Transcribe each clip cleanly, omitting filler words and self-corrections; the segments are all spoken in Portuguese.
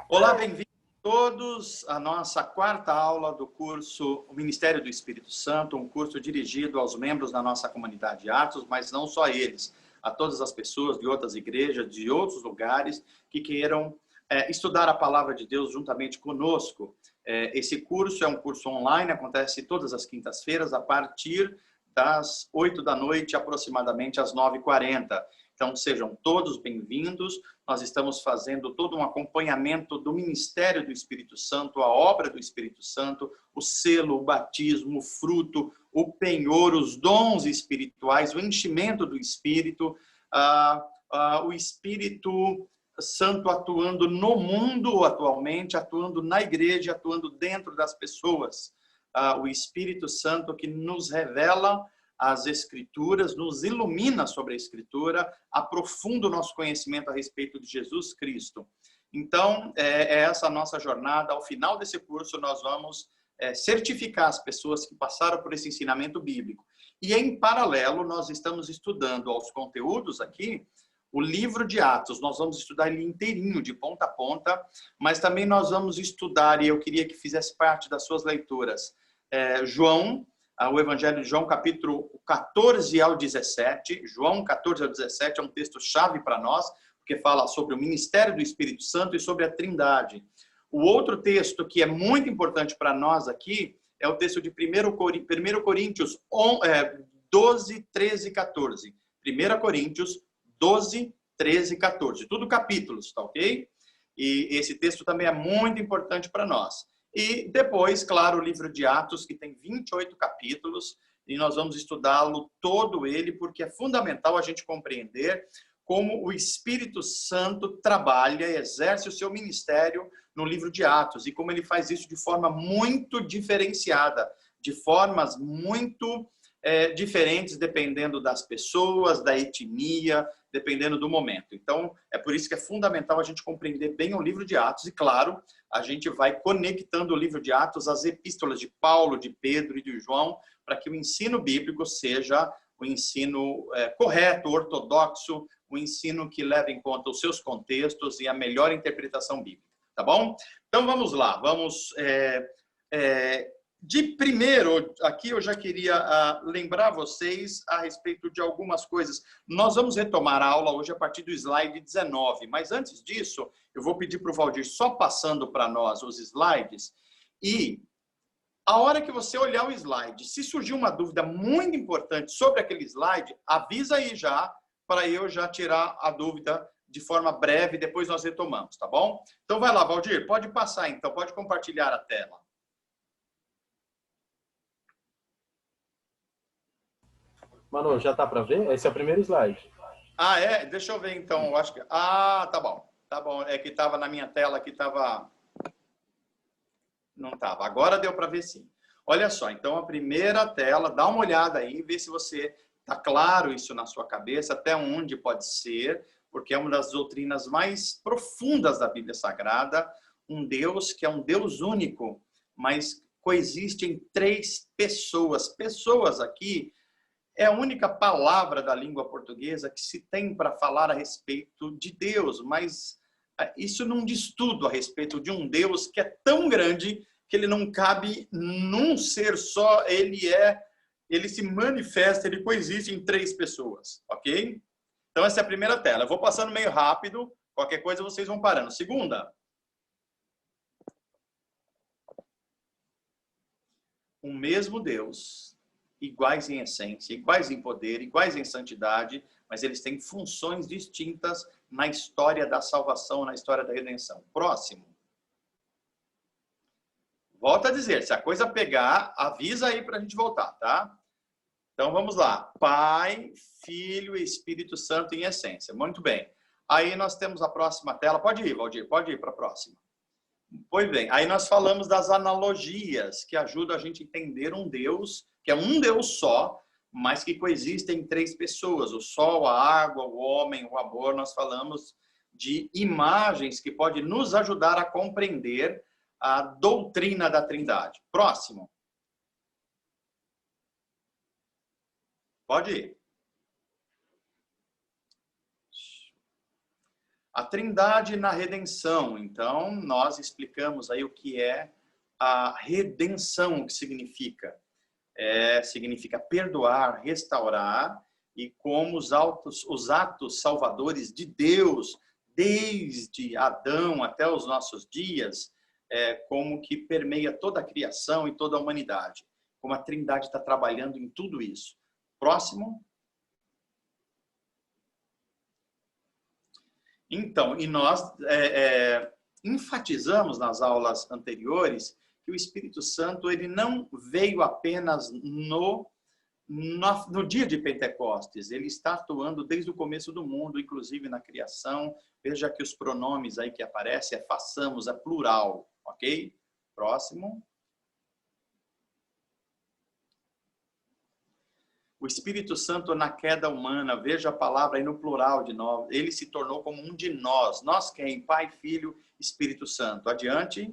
Olá, bem-vindos todos à nossa quarta aula do curso O Ministério do Espírito Santo, um curso dirigido aos membros da nossa comunidade Atos, mas não só eles, a todas as pessoas de outras igrejas, de outros lugares que queiram estudar a palavra de Deus juntamente conosco. Esse curso é um curso online, acontece todas as quintas-feiras, a partir das 8 da noite, aproximadamente às 9h40. Então, sejam todos bem-vindos. Nós estamos fazendo todo um acompanhamento do ministério do Espírito Santo, a obra do Espírito Santo, o selo, o batismo, o fruto, o penhor, os dons espirituais, o enchimento do Espírito, o Espírito Santo atuando no mundo atualmente, atuando na igreja, atuando dentro das pessoas. O Espírito Santo que nos revela as Escrituras, nos ilumina sobre a Escritura, aprofunda o nosso conhecimento a respeito de Jesus Cristo. Então, é essa a nossa jornada. Ao final desse curso, nós vamos certificar as pessoas que passaram por esse ensinamento bíblico. E, em paralelo, nós estamos estudando aos conteúdos aqui, o livro de Atos. Nós vamos estudar ele inteirinho, de ponta a ponta, mas também nós vamos estudar, e eu queria que fizesse parte das suas leituras, o Evangelho de João, capítulo 14 ao 17. João 14 ao 17 é um texto-chave para nós, porque fala sobre o ministério do Espírito Santo e sobre a Trindade. O outro texto que é muito importante para nós aqui é o texto de 1 Coríntios 12, 13 e 14. 1 Coríntios 12, 13 e 14. Tudo capítulos, tá ok? E esse texto também é muito importante para nós. E depois, claro, o livro de Atos, que tem 28 capítulos, e nós vamos estudá-lo todo ele, porque é fundamental a gente compreender como o Espírito Santo trabalha e exerce o seu ministério no livro de Atos, e como ele faz isso de forma muito diferenciada, de formas muito diferentes, dependendo das pessoas, da etnia, dependendo do momento. Então, é por isso que é fundamental a gente compreender bem o livro de Atos, e claro, a gente vai conectando o livro de Atos às epístolas de Paulo, de Pedro e de João, para que o ensino bíblico seja o ensino correto, ortodoxo, o ensino que leva em conta os seus contextos e a melhor interpretação bíblica, tá bom? Então, vamos lá, vamos... De primeiro, aqui eu já queria lembrar vocês a respeito de algumas coisas. Nós vamos retomar a aula hoje a partir do slide 19, mas antes disso, eu vou pedir para o Valdir só passando para nós os slides, e a hora que você olhar o slide, se surgir uma dúvida muito importante sobre aquele slide, avisa aí já, para eu já tirar a dúvida de forma breve, depois nós retomamos, tá bom? Então vai lá, Valdir, pode passar então, pode compartilhar a tela. Manu, já tá para ver? Esse é o primeiro slide. Ah, é? Deixa eu ver, então. Eu acho que... tá bom. Tá bom. É que estava na minha tela, que estava... Não estava. Agora deu para ver sim. Olha só, então a primeira tela, dá uma olhada aí, vê se você está claro isso na sua cabeça, até onde pode ser, porque é uma das doutrinas mais profundas da Bíblia Sagrada, um Deus que é um Deus único, mas coexiste em três pessoas. Pessoas aqui é a única palavra da língua portuguesa que se tem para falar a respeito de Deus, mas isso não diz tudo a respeito de um Deus que é tão grande que ele não cabe num ser só, ele se manifesta, ele coexiste em três pessoas, ok? Então essa é a primeira tela. Eu vou passando meio rápido, qualquer coisa vocês vão parando. Segunda. O mesmo Deus, iguais em essência, iguais em poder, iguais em santidade, mas eles têm funções distintas na história da salvação, na história da redenção. Próximo. Volto a dizer, se a coisa pegar, avisa aí para a gente voltar, tá? Então vamos lá. Pai, Filho e Espírito Santo em essência. Muito bem. Aí nós temos a próxima tela. Pode ir, Valdir, pode ir para a próxima. Pois bem, aí nós falamos das analogias que ajudam a gente a entender um Deus, que é um Deus só, mas que coexiste em três pessoas, o sol, a água, o homem, o amor. Nós falamos de imagens que podem nos ajudar a compreender a doutrina da Trindade. Próximo. Pode ir. A Trindade na redenção. Então, nós explicamos aí o que é a redenção, o que significa. Significa perdoar, restaurar, e como os atos salvadores de Deus, desde Adão até os nossos dias, como que permeia toda a criação e toda a humanidade. Como a Trindade está trabalhando em tudo isso. Próximo. Então, e nós enfatizamos nas aulas anteriores que o Espírito Santo ele não veio apenas no dia de Pentecostes, ele está atuando desde o começo do mundo, inclusive na criação. Veja que os pronomes aí que aparecem façamos, plural, ok? Próximo. O Espírito Santo na queda humana, veja a palavra aí no plural de nós, ele se tornou como um de nós. Nós quem? Pai, Filho, Espírito Santo. Adiante.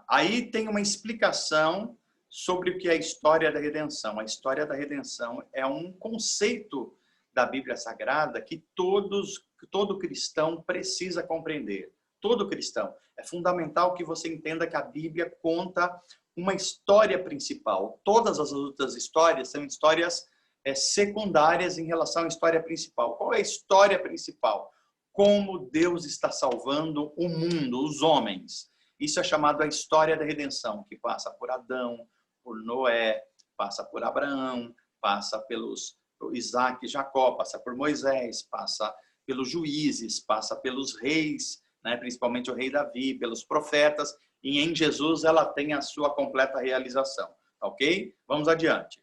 Aí tem uma explicação sobre o que é a história da redenção. A história da redenção é um conceito da Bíblia Sagrada que todo cristão precisa compreender. Todo cristão. É fundamental que você entenda que a Bíblia conta uma história principal. Todas as outras histórias são histórias secundárias em relação à história principal. Qual é a história principal? Como Deus está salvando o mundo, os homens. Isso é chamado a história da redenção, que passa por Adão, por Noé, passa por Abraão, passa pelos Isaac e Jacó, passa por Moisés, passa pelos juízes, passa pelos reis, né, principalmente o rei Davi, pelos profetas, e em Jesus ela tem a sua completa realização. Ok? Vamos adiante.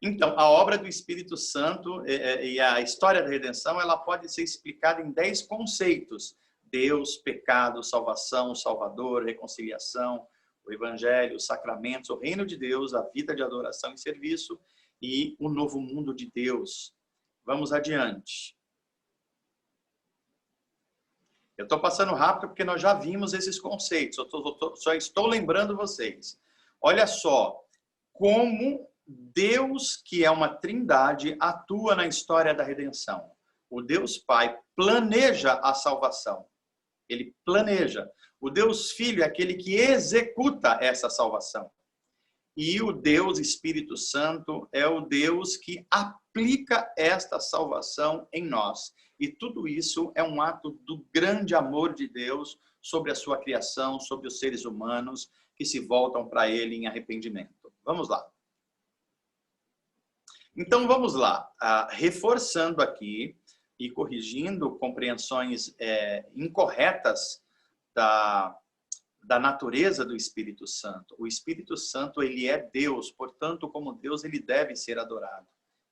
Então, a obra do Espírito Santo e a história da redenção, ela pode ser explicada em 10 conceitos. Deus, pecado, salvação, Salvador, reconciliação, o Evangelho, os sacramentos, o reino de Deus, a vida de adoração e serviço e o novo mundo de Deus. Vamos adiante. Eu estou passando rápido porque nós já vimos esses conceitos, só estou lembrando vocês. Olha só, como Deus, que é uma trindade, atua na história da redenção. O Deus Pai planeja a salvação. Ele planeja. O Deus Filho é aquele que executa essa salvação. E o Deus Espírito Santo é o Deus que aplica esta salvação em nós. E tudo isso é um ato do grande amor de Deus sobre a sua criação, sobre os seres humanos que se voltam para Ele em arrependimento. Vamos lá. Então, vamos lá. Reforçando aqui e corrigindo compreensões incorretas da natureza do Espírito Santo. O Espírito Santo, ele é Deus, portanto, como Deus, ele deve ser adorado.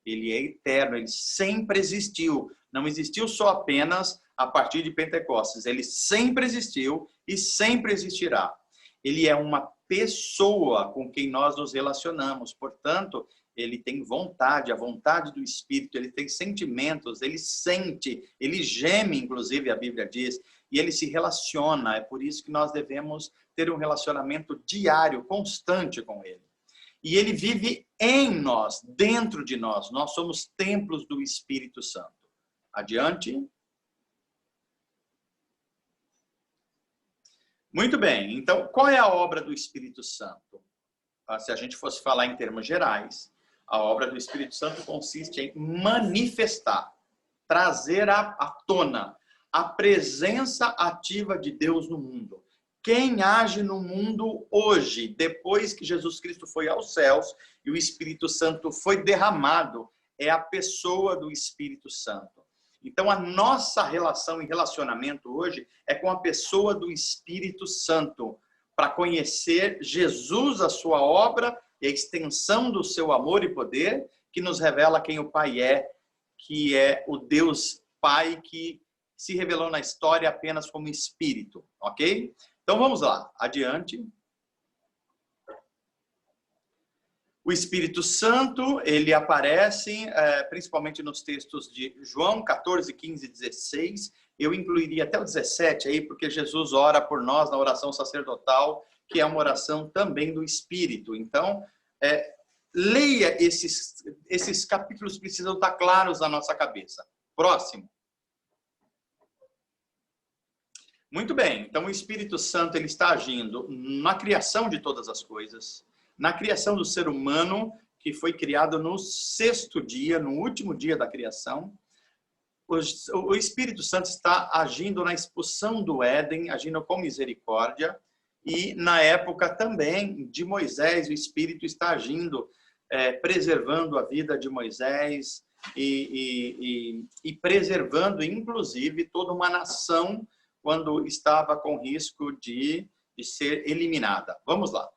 Ele é eterno, ele sempre existiu. Não existiu só apenas a partir de Pentecostes. Ele sempre existiu e sempre existirá. Ele é uma pessoa com quem nós nos relacionamos. Portanto, ele tem vontade, a vontade do Espírito, ele tem sentimentos, ele sente, ele geme, inclusive, a Bíblia diz, e ele se relaciona. É por isso que nós devemos ter um relacionamento diário, constante com ele. E ele vive em nós, dentro de nós. Nós somos templos do Espírito Santo. Adiante. Muito bem. Então, qual é a obra do Espírito Santo? Se a gente fosse falar em termos gerais, a obra do Espírito Santo consiste em manifestar, trazer à tona a presença ativa de Deus no mundo. Quem age no mundo hoje, depois que Jesus Cristo foi aos céus e o Espírito Santo foi derramado, é a pessoa do Espírito Santo. Então, a nossa relação e relacionamento hoje é com a pessoa do Espírito Santo, para conhecer Jesus, a sua obra e a extensão do seu amor e poder, que nos revela quem o Pai é, que é o Deus Pai que se revelou na história apenas como Espírito, ok? Então vamos lá, adiante. O Espírito Santo, ele aparece principalmente nos textos de João 14, 15 e 16. Eu incluiria até o 17 aí, porque Jesus ora por nós na oração sacerdotal, que é uma oração também do Espírito. Então, leia esses capítulos, precisam estar claros na nossa cabeça. Próximo. Muito bem, então o Espírito Santo ele está agindo na criação de todas as coisas, na criação do ser humano, que foi criado no 6º dia, no último dia da criação. O Espírito Santo está agindo na expulsão do Éden, agindo com misericórdia, e na época também de Moisés, o Espírito está agindo, preservando a vida de Moisés e preservando, inclusive, toda uma nação quando estava com risco de ser eliminada. Vamos lá.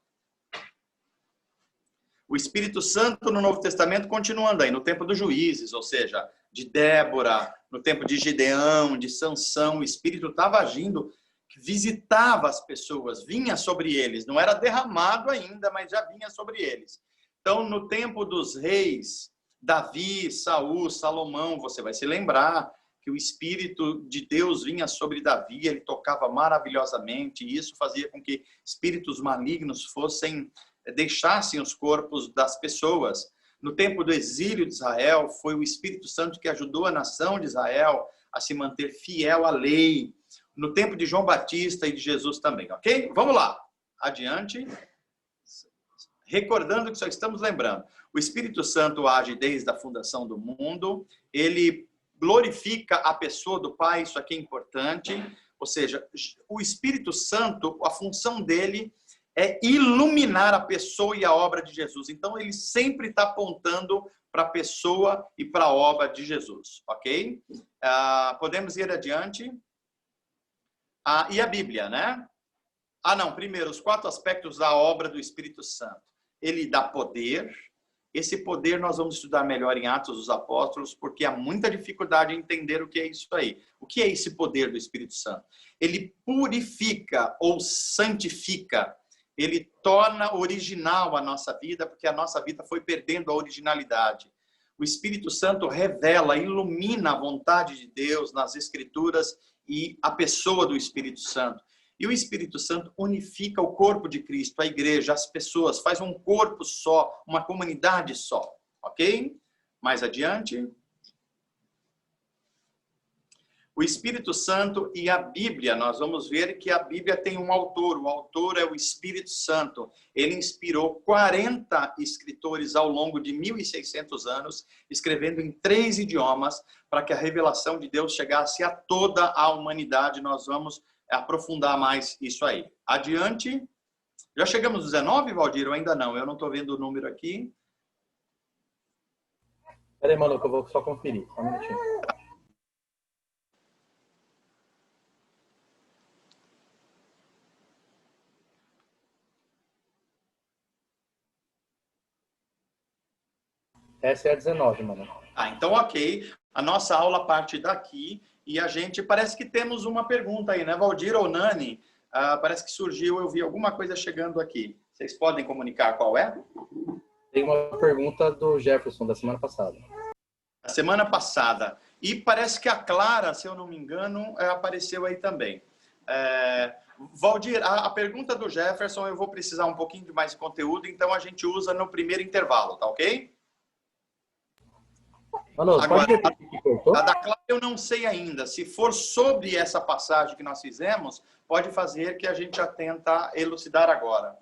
O Espírito Santo no Novo Testamento continuando aí, no tempo dos juízes, ou seja, de Débora, no tempo de Gideão, de Sansão, o Espírito estava agindo, visitava as pessoas, vinha sobre eles, não era derramado ainda, mas já vinha sobre eles. Então, no tempo dos reis, Davi, Saul, Salomão, você vai se lembrar que o Espírito de Deus vinha sobre Davi, ele tocava maravilhosamente, e isso fazia com que espíritos malignos deixassem os corpos das pessoas. No tempo do exílio de Israel, foi o Espírito Santo que ajudou a nação de Israel a se manter fiel à lei. No tempo de João Batista e de Jesus também, ok? Vamos lá, adiante. Recordando que só estamos lembrando, o Espírito Santo age desde a fundação do mundo, ele glorifica a pessoa do Pai, isso aqui é importante, ou seja, o Espírito Santo, a função dele é iluminar a pessoa e a obra de Jesus. Então, ele sempre está apontando para a pessoa e para a obra de Jesus, ok? Podemos ir adiante. E a Bíblia, né? Não, primeiro, os 4 aspectos da obra do Espírito Santo. Ele dá poder. Esse poder nós vamos estudar melhor em Atos dos Apóstolos, porque há muita dificuldade em entender o que é isso aí. O que é esse poder do Espírito Santo? Ele purifica ou santifica. Ele torna original a nossa vida, porque a nossa vida foi perdendo a originalidade. O Espírito Santo revela, ilumina a vontade de Deus nas Escrituras e a pessoa do Espírito Santo. E o Espírito Santo unifica o corpo de Cristo, a igreja, as pessoas, faz um corpo só, uma comunidade só, ok? Mais adiante. O Espírito Santo e a Bíblia, nós vamos ver que a Bíblia tem um autor, o autor é o Espírito Santo. Ele inspirou 40 escritores ao longo de 1.600 anos, escrevendo em 3 idiomas, para que a revelação de Deus chegasse a toda a humanidade. Nós vamos aprofundar mais isso aí. Adiante. Já chegamos no 19, Valdir, ou ainda não? Eu não estou vendo o número aqui. Espera aí, Manu, que eu vou só conferir. Só um minutinho. Essa é a 19, Manu. Então ok. A nossa aula parte daqui e a gente parece que temos uma pergunta aí, né, Valdir ou Nani? Parece que surgiu, eu vi alguma coisa chegando aqui. Vocês podem comunicar qual é? Tem uma pergunta do Jefferson, da semana passada. A semana passada. E parece que a Clara, se eu não me engano, apareceu aí também. Valdir, a pergunta do Jefferson, eu vou precisar um pouquinho de mais conteúdo, então a gente usa no primeiro intervalo, tá ok? Manu, agora, pode repetir que cortou? A da Clara eu não sei ainda. Se for sobre essa passagem que nós fizemos, pode fazer que a gente já tenta elucidar agora.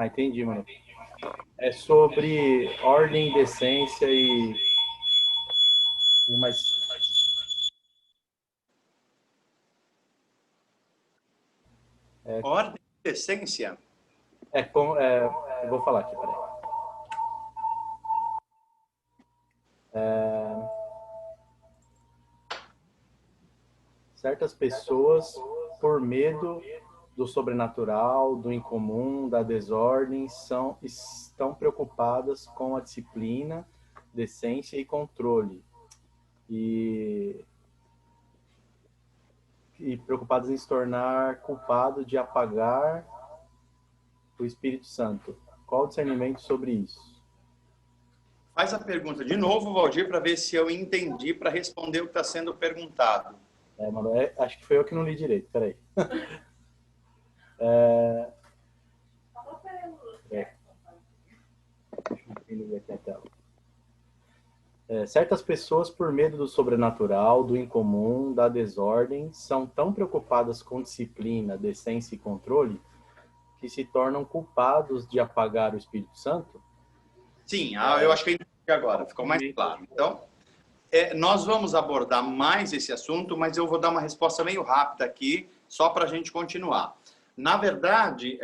Entendi, Manu. É sobre ordem, decência e mais... Ordem e decência? eu vou falar aqui, peraí. Certas pessoas, por medo do sobrenatural, do incomum, da desordem, estão preocupadas com a disciplina, decência e controle. E preocupadas em se tornar culpado de apagar o Espírito Santo. Qual o discernimento sobre isso? Faz a pergunta de novo, Valdir, para ver se eu entendi para responder o que está sendo perguntado. Mano, acho que foi eu que não li direito, peraí. Deixa eu entender aqui a tela. Certas pessoas, por medo do sobrenatural, do incomum, da desordem, são tão preocupadas com disciplina, decência e controle que se tornam culpados de apagar o Espírito Santo? Sim, eu acho que eu entendi agora, ficou mais claro. Então, nós vamos abordar mais esse assunto, mas eu vou dar uma resposta meio rápida aqui, só para a gente continuar. Na verdade,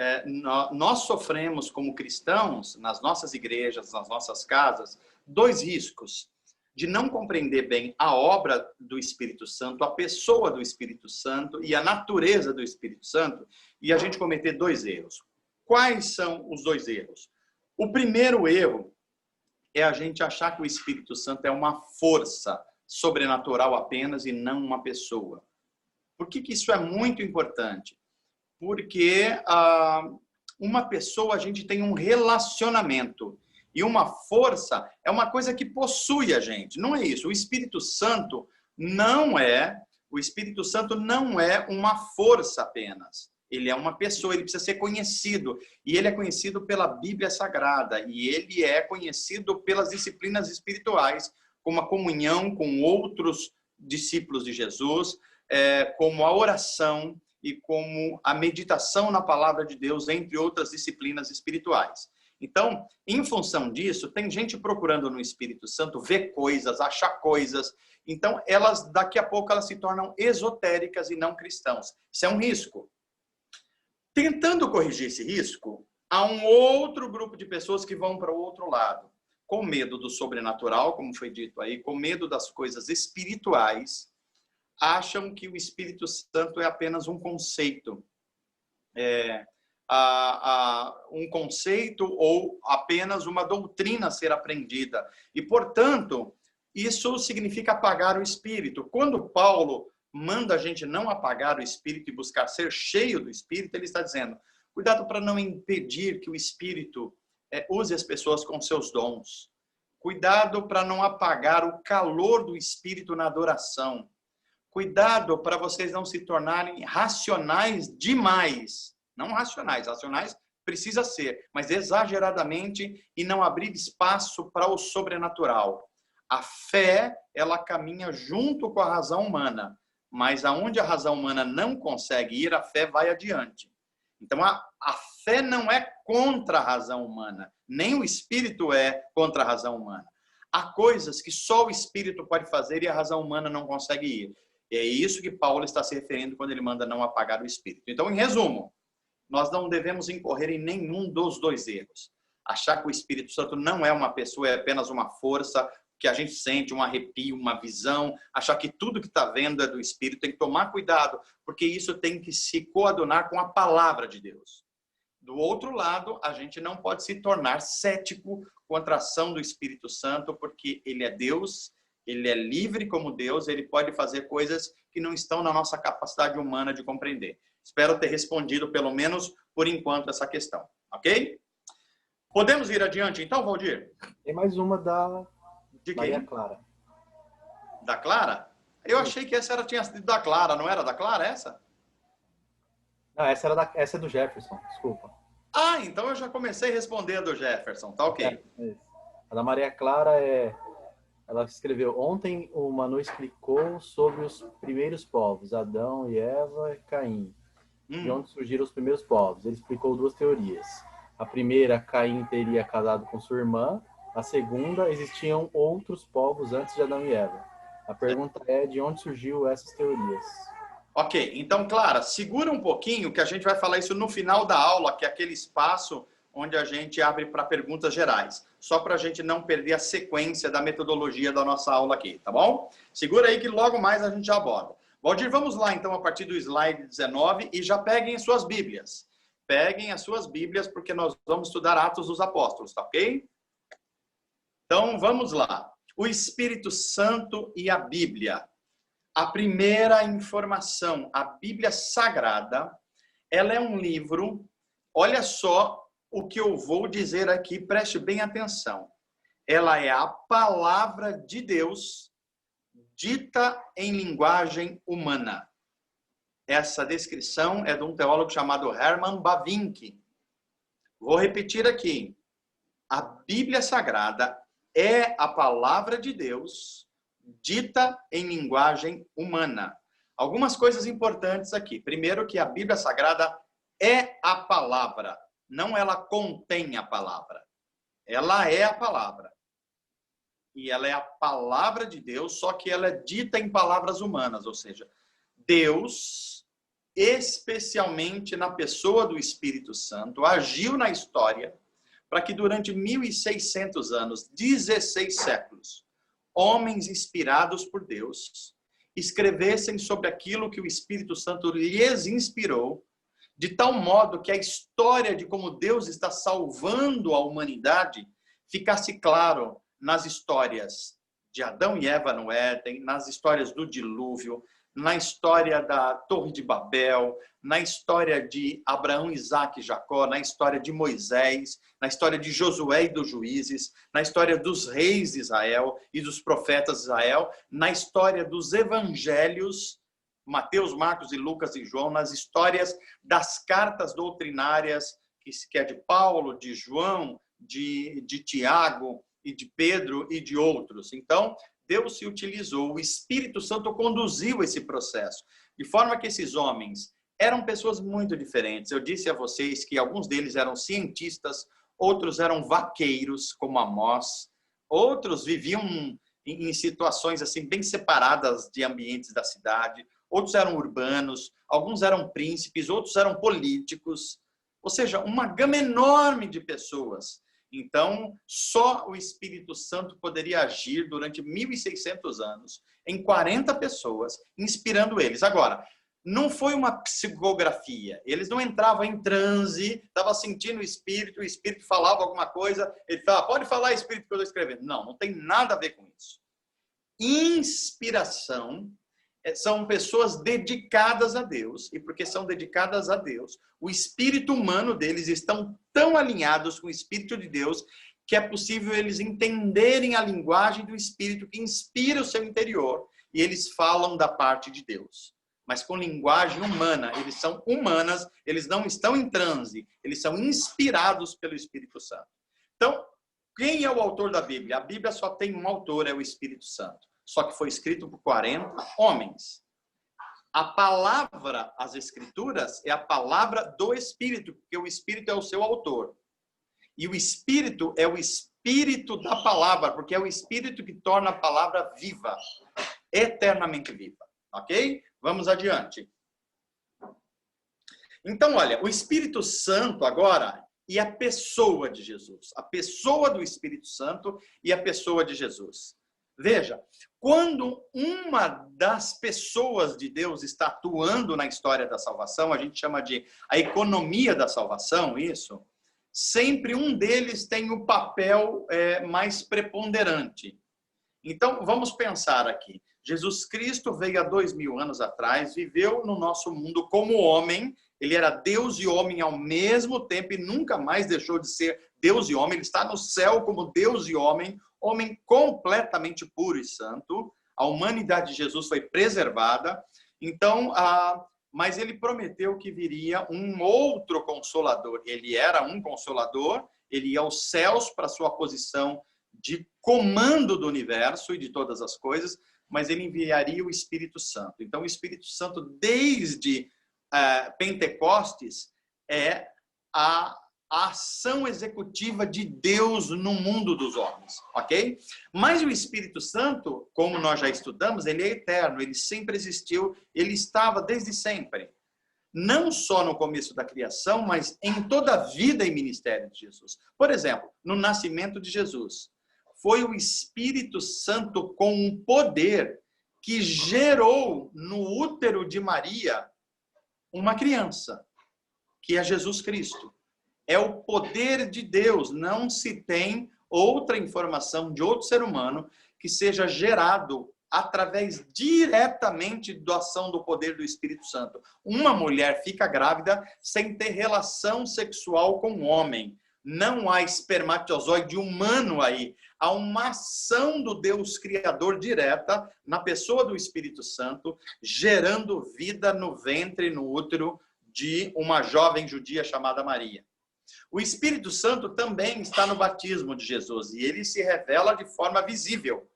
nós sofremos como cristãos, nas nossas igrejas, nas nossas casas, dois riscos: de não compreender bem a obra do Espírito Santo, a pessoa do Espírito Santo e a natureza do Espírito Santo, e a gente cometer dois erros. Quais são os dois erros? O primeiro erro é a gente achar que o Espírito Santo é uma força sobrenatural apenas e não uma pessoa. Por que isso é muito importante? Porque uma pessoa, a gente tem um relacionamento, e uma força é uma coisa que possui a gente. Não é isso. O Espírito Santo não é uma força apenas. Ele é uma pessoa, ele precisa ser conhecido. E ele é conhecido pela Bíblia Sagrada. E ele é conhecido pelas disciplinas espirituais, como a comunhão com outros discípulos de Jesus, como a oração e como a meditação na palavra de Deus, entre outras disciplinas espirituais. Então, em função disso, tem gente procurando no Espírito Santo ver coisas, achar coisas. Então, daqui a pouco, elas se tornam esotéricas e não cristãos. Isso é um risco. Tentando corrigir esse risco, há um outro grupo de pessoas que vão para o outro lado, com medo do sobrenatural, como foi dito aí, com medo das coisas espirituais, acham que o Espírito Santo é apenas um conceito. Um conceito ou apenas uma doutrina a ser aprendida. E, portanto, isso significa apagar o Espírito. Quando Paulo manda a gente não apagar o Espírito e buscar ser cheio do Espírito, ele está dizendo, cuidado para não impedir que o Espírito use as pessoas com seus dons. Cuidado para não apagar o calor do Espírito na adoração. Cuidado para vocês não se tornarem racionais demais. Não racionais, racionais precisa ser, mas exageradamente, e não abrir espaço para o sobrenatural. A fé, ela caminha junto com a razão humana, mas aonde a razão humana não consegue ir, a fé vai adiante. Então, a fé não é contra a razão humana, nem o Espírito é contra a razão humana. Há coisas que só o Espírito pode fazer e a razão humana não consegue ir. E é isso que Paulo está se referindo quando ele manda não apagar o Espírito. Então, em resumo, nós não devemos incorrer em nenhum dos dois erros. Achar que o Espírito Santo não é uma pessoa, é apenas uma força, que a gente sente um arrepio, uma visão, achar que tudo que está vendo é do Espírito, tem que tomar cuidado, porque isso tem que se coadunar com a palavra de Deus. Do outro lado, a gente não pode se tornar cético contra a ação do Espírito Santo, porque ele é Deus, ele é livre como Deus, ele pode fazer coisas que não estão na nossa capacidade humana de compreender. Espero ter respondido, pelo menos por enquanto, essa questão. Ok? Podemos ir adiante, então, Valdir? Tem mais uma da de Maria Clara. Da Clara? Eu achei que essa tinha sido da Clara, não era da Clara essa? Não, essa é do Jefferson, desculpa. Então eu já comecei a responder a do Jefferson, tá ok. A da Maria Clara ela escreveu, ontem o Manu explicou sobre os primeiros povos, Adão e Eva e Caim. De onde surgiram os primeiros povos. Ele explicou duas teorias. A primeira, Caim teria casado com sua irmã. A segunda, existiam outros povos antes de Adão e Eva. A pergunta é, de onde surgiu essas teorias? Ok, então, Clara, segura um pouquinho que a gente vai falar isso no final da aula, que é aquele espaço onde a gente abre para perguntas gerais. Só para a gente não perder a sequência da metodologia da nossa aula aqui, tá bom? Segura aí que logo mais a gente já aborda. Valdir, vamos lá então a partir do slide 19 e já peguem as suas Bíblias. Peguem as suas Bíblias porque nós vamos estudar Atos dos Apóstolos, tá ok? Então vamos lá. O Espírito Santo e a Bíblia. A primeira informação, a Bíblia Sagrada, ela é um livro, olha só o que eu vou dizer aqui, preste bem atenção. Ela é a palavra de Deus dita em linguagem humana. Essa descrição é de um teólogo chamado Herman Bavinck. Vou repetir aqui. A Bíblia Sagrada é a palavra de Deus dita em linguagem humana. Algumas coisas importantes aqui. Primeiro, que a Bíblia Sagrada é a palavra, não ela contém a palavra. Ela é a palavra. E ela é a palavra de Deus, só que ela é dita em palavras humanas, ou seja, Deus, especialmente na pessoa do Espírito Santo, agiu na história para que durante 1.600 anos, 16 séculos, homens inspirados por Deus escrevessem sobre aquilo que o Espírito Santo lhes inspirou, de tal modo que a história de como Deus está salvando a humanidade ficasse claro nas histórias de Adão e Eva no Éden, nas histórias do dilúvio, na história da Torre de Babel, na história de Abraão, Isaac e Jacó, na história de Moisés, na história de Josué e dos juízes, na história dos reis de Israel e dos profetas de Israel, na história dos evangelhos, Mateus, Marcos e Lucas e João, nas histórias das cartas doutrinárias, que é de Paulo, de João, de Tiago e de Pedro e de outros. Então, Deus se utilizou, o Espírito Santo conduziu esse processo, de forma que esses homens eram pessoas muito diferentes. Eu disse a vocês que alguns deles eram cientistas, outros eram vaqueiros, como Amós, outros viviam em situações assim bem separadas de ambientes da cidade, outros eram urbanos, alguns eram príncipes, outros eram políticos, ou seja, uma gama enorme de pessoas. Então, só o Espírito Santo poderia agir durante 1.600 anos, em 40 pessoas, inspirando eles. Agora, não foi uma psicografia. Eles não entravam em transe, estavam sentindo o Espírito falava alguma coisa, ele falava, pode falar, Espírito, que eu estou escrevendo. Não, não tem nada a ver com isso. Inspiração são pessoas dedicadas a Deus, e porque são dedicadas a Deus, o espírito humano deles estão tão alinhados com o Espírito de Deus que é possível eles entenderem a linguagem do Espírito que inspira o seu interior, e eles falam da parte de Deus. Mas com linguagem humana, eles são humanas, eles não estão em transe, eles são inspirados pelo Espírito Santo. Então, quem é o autor da Bíblia? A Bíblia só tem um autor, é o Espírito Santo. Só que foi escrito por 40 homens. A palavra, as Escrituras, é a palavra do Espírito, porque o Espírito é o seu autor. E o Espírito é o Espírito da palavra, porque é o Espírito que torna a palavra viva, eternamente viva. Ok? Vamos adiante. Então, olha, o Espírito Santo agora e a pessoa de Jesus. A pessoa do Espírito Santo e a pessoa de Jesus. Veja, quando uma das pessoas de Deus está atuando na história da salvação, a gente chama de a economia da salvação, isso, sempre um deles tem o papel mais preponderante. Então, vamos pensar aqui. Jesus Cristo veio há 2000 anos atrás, viveu no nosso mundo como homem, ele era Deus e homem ao mesmo tempo e nunca mais deixou de ser Deus e homem, ele está no céu como Deus e homem completamente puro e santo. A humanidade de Jesus foi preservada. Então, mas ele prometeu que viria um outro consolador. Ele era um consolador, ele ia aos céus para sua posição de comando do universo e de todas as coisas, mas ele enviaria o Espírito Santo. Então, o Espírito Santo, desde Pentecostes, é a ação executiva de Deus no mundo dos homens, ok? Mas o Espírito Santo, como nós já estudamos, ele é eterno, ele sempre existiu, ele estava desde sempre. Não só no começo da criação, mas em toda a vida e ministério de Jesus. Por exemplo, no nascimento de Jesus, foi o Espírito Santo com um poder que gerou no útero de Maria uma criança, que é Jesus Cristo. É o poder de Deus, não se tem outra informação de outro ser humano que seja gerado através diretamente da ação do poder do Espírito Santo. Uma mulher fica grávida sem ter relação sexual com um homem. Não há espermatozoide humano aí. Há uma ação do Deus Criador direta na pessoa do Espírito Santo, gerando vida no ventre e no útero de uma jovem judia chamada Maria. O Espírito Santo também está no batismo de Jesus e ele se revela de forma visível,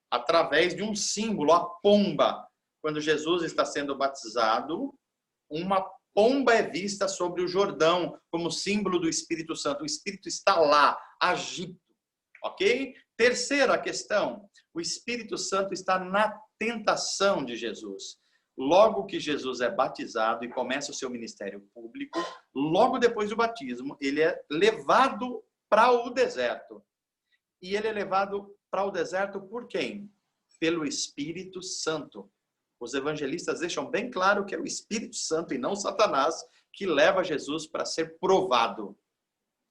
através de um símbolo, a pomba. Quando Jesus está sendo batizado, uma pomba é vista sobre o Jordão como símbolo do Espírito Santo. O Espírito está lá, agindo. Ok? Terceira questão, o Espírito Santo está na tentação de Jesus. Logo que Jesus é batizado e começa o seu ministério público, logo depois do batismo, ele é levado para o deserto. E ele é levado para o deserto por quem? Pelo Espírito Santo. Os evangelistas deixam bem claro que é o Espírito Santo e não Satanás que leva Jesus para ser provado.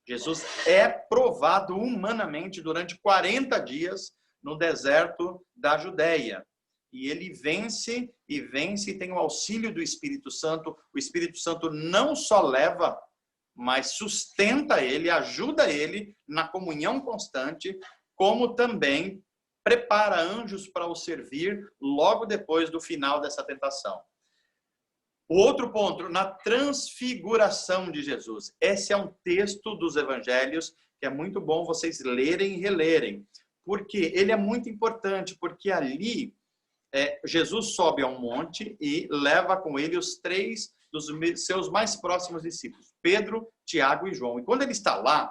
Jesus é provado humanamente durante 40 dias no deserto da Judéia. E ele vence e tem o auxílio do Espírito Santo. O Espírito Santo não só leva, mas sustenta ele, ajuda ele na comunhão constante, como também prepara anjos para o servir logo depois do final dessa tentação. O outro ponto, na transfiguração de Jesus. Esse é um texto dos evangelhos que é muito bom vocês lerem e relerem, porque ele é muito importante, porque ali Jesus sobe a um monte e leva com ele os 3 dos seus mais próximos discípulos, Pedro, Tiago e João. E quando ele está lá,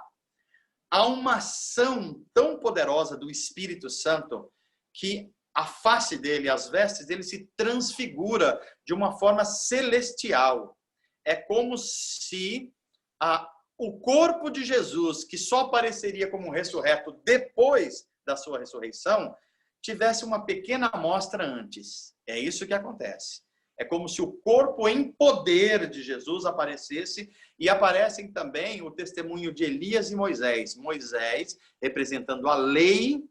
há uma ação tão poderosa do Espírito Santo que a face dele, as vestes dele se transfigura de uma forma celestial. É como se o corpo de Jesus, que só apareceria como ressurreto depois da sua ressurreição, tivesse uma pequena amostra antes. É isso que acontece. É como se o corpo em poder de Jesus aparecesse, e aparecem também o testemunho de Elias e Moisés. Moisés representando a lei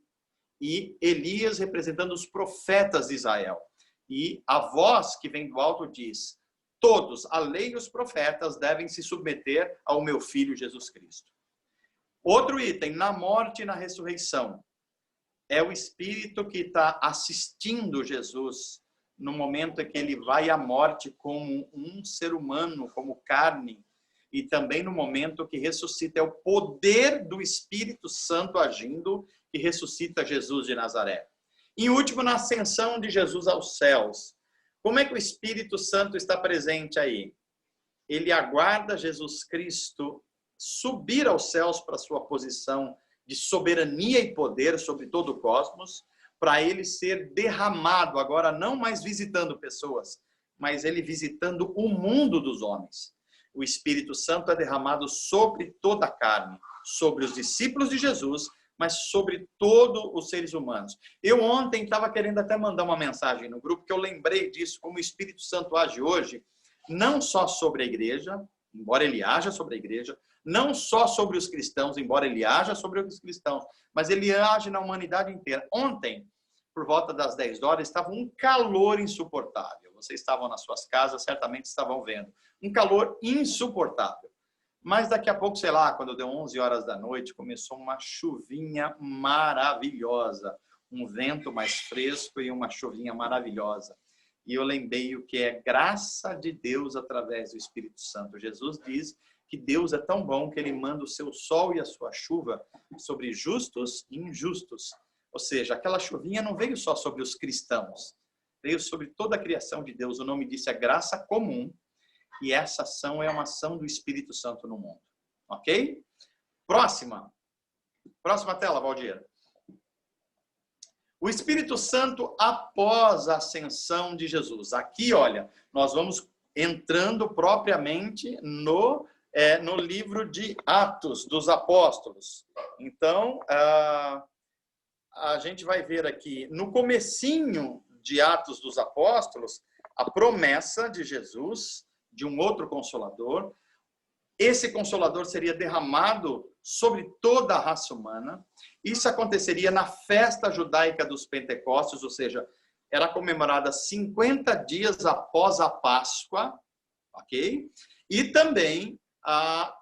e Elias representando os profetas de Israel. E a voz que vem do alto diz: todos, a lei e os profetas, devem se submeter ao meu Filho Jesus Cristo. Outro item, na morte e na ressurreição, é o Espírito que está assistindo Jesus no momento em que ele vai à morte como um ser humano, como carne, e também no momento que ressuscita. É o poder do Espírito Santo agindo que ressuscita Jesus de Nazaré. E último, na ascensão de Jesus aos céus. Como é que o Espírito Santo está presente aí? Ele aguarda Jesus Cristo subir aos céus para sua posição de soberania e poder sobre todo o cosmos, para ele ser derramado, agora não mais visitando pessoas, mas ele visitando o mundo dos homens. O Espírito Santo é derramado sobre toda a carne, sobre os discípulos de Jesus, mas sobre todos os seres humanos. Eu ontem estava querendo até mandar uma mensagem no grupo, que eu lembrei disso, como o Espírito Santo age hoje, não só sobre a igreja, embora ele haja sobre a igreja, não só sobre os cristãos, embora ele haja sobre os cristãos, mas ele age na humanidade inteira. Ontem, por volta das 10 horas, estava um calor insuportável. Vocês estavam nas suas casas, certamente estavam vendo. Um calor insuportável. Mas daqui a pouco, sei lá, quando deu 11 horas da noite, começou uma chuvinha maravilhosa. Um vento mais fresco e uma chuvinha maravilhosa. E eu lembrei o que é graça de Deus através do Espírito Santo. Jesus diz que Deus é tão bom que ele manda o seu sol e a sua chuva sobre justos e injustos. Ou seja, aquela chuvinha não veio só sobre os cristãos, veio sobre toda a criação de Deus. O nome disso é graça comum, e essa ação é uma ação do Espírito Santo no mundo. Ok? Próxima tela, Valdir. O Espírito Santo após a ascensão de Jesus. Aqui, olha, nós vamos entrando propriamente no livro de Atos dos Apóstolos. Então, a gente vai ver aqui, no comecinho de Atos dos Apóstolos, a promessa de Jesus, de um outro Consolador. Esse Consolador seria derramado sobre toda a raça humana. Isso aconteceria na festa judaica dos Pentecostes, ou seja, era comemorada 50 dias após a Páscoa, ok? E também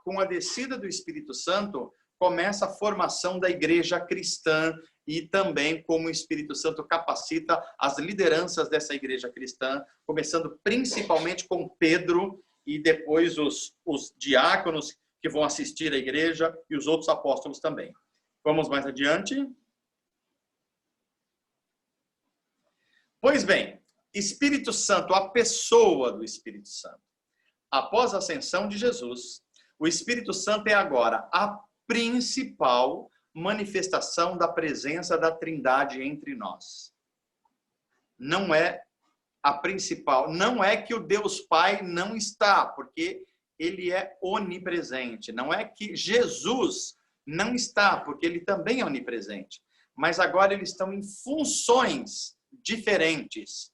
com a descida do Espírito Santo, começa a formação da igreja cristã e também como o Espírito Santo capacita as lideranças dessa igreja cristã, começando principalmente com Pedro e depois os diáconos que vão assistir à igreja e os outros apóstolos também. Vamos mais adiante. Pois bem, Espírito Santo, a pessoa do Espírito Santo. Após a ascensão de Jesus, o Espírito Santo é agora a principal manifestação da presença da Trindade entre nós. Não é a principal, não é que o Deus Pai não está, porque ele é onipresente. Não é que Jesus não está, porque ele também é onipresente. Mas agora eles estão em funções diferentes.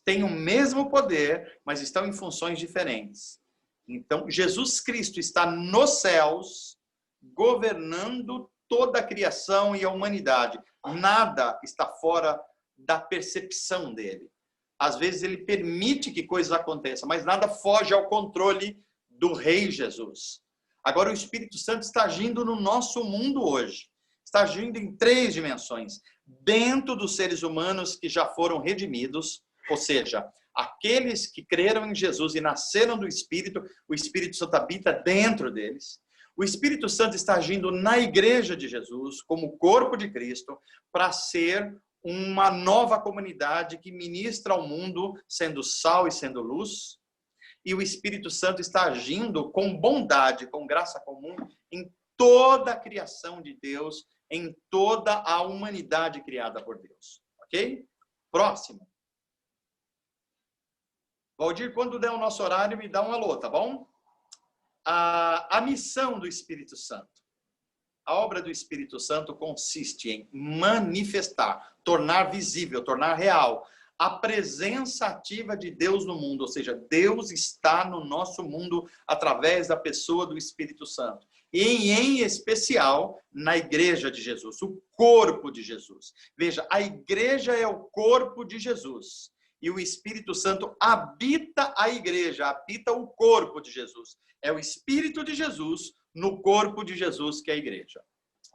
Têm o mesmo poder, mas estão em funções diferentes. Então, Jesus Cristo está nos céus, governando toda a criação e a humanidade. Nada está fora da percepção dele. Às vezes ele permite que coisas aconteçam, mas nada foge ao controle do Rei Jesus. Agora o Espírito Santo está agindo no nosso mundo hoje. Está agindo em 3 dimensões. Dentro dos seres humanos que já foram redimidos, ou seja, aqueles que creram em Jesus e nasceram do Espírito, o Espírito Santo habita dentro deles. O Espírito Santo está agindo na igreja de Jesus, como corpo de Cristo, para ser uma nova comunidade que ministra ao mundo, sendo sal e sendo luz. E o Espírito Santo está agindo com bondade, com graça comum, em toda a criação de Deus, em toda a humanidade criada por Deus. Ok? Próximo. Valdir, quando der o nosso horário, me dá um alô, tá bom? A missão do Espírito Santo. A obra do Espírito Santo consiste em manifestar, tornar visível, tornar real a presença ativa de Deus no mundo, ou seja, Deus está no nosso mundo através da pessoa do Espírito Santo. E em especial na igreja de Jesus, o corpo de Jesus. Veja, a igreja é o corpo de Jesus. E o Espírito Santo habita a igreja, habita o corpo de Jesus. É o Espírito de Jesus no corpo de Jesus, que é a igreja.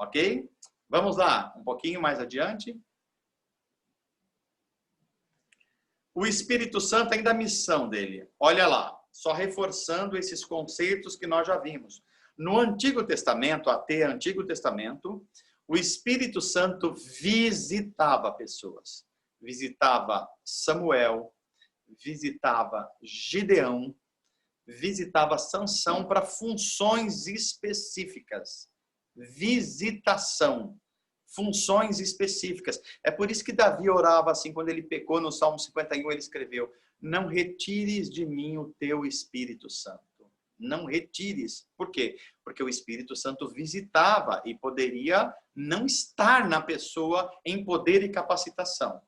Ok? Vamos lá, um pouquinho mais adiante. O Espírito Santo ainda a missão dele. Olha lá, só reforçando esses conceitos que nós já vimos. No Antigo Testamento, até Antigo Testamento, o Espírito Santo visitava pessoas. Visitava Samuel, visitava Gideão, visitava Sansão para funções específicas. Visitação. Funções específicas. É por isso que Davi orava assim, quando ele pecou no Salmo 51, ele escreveu: não retires de mim o teu Espírito Santo. Não retires. Por quê? Porque o Espírito Santo visitava e poderia não estar na pessoa em poder e capacitação.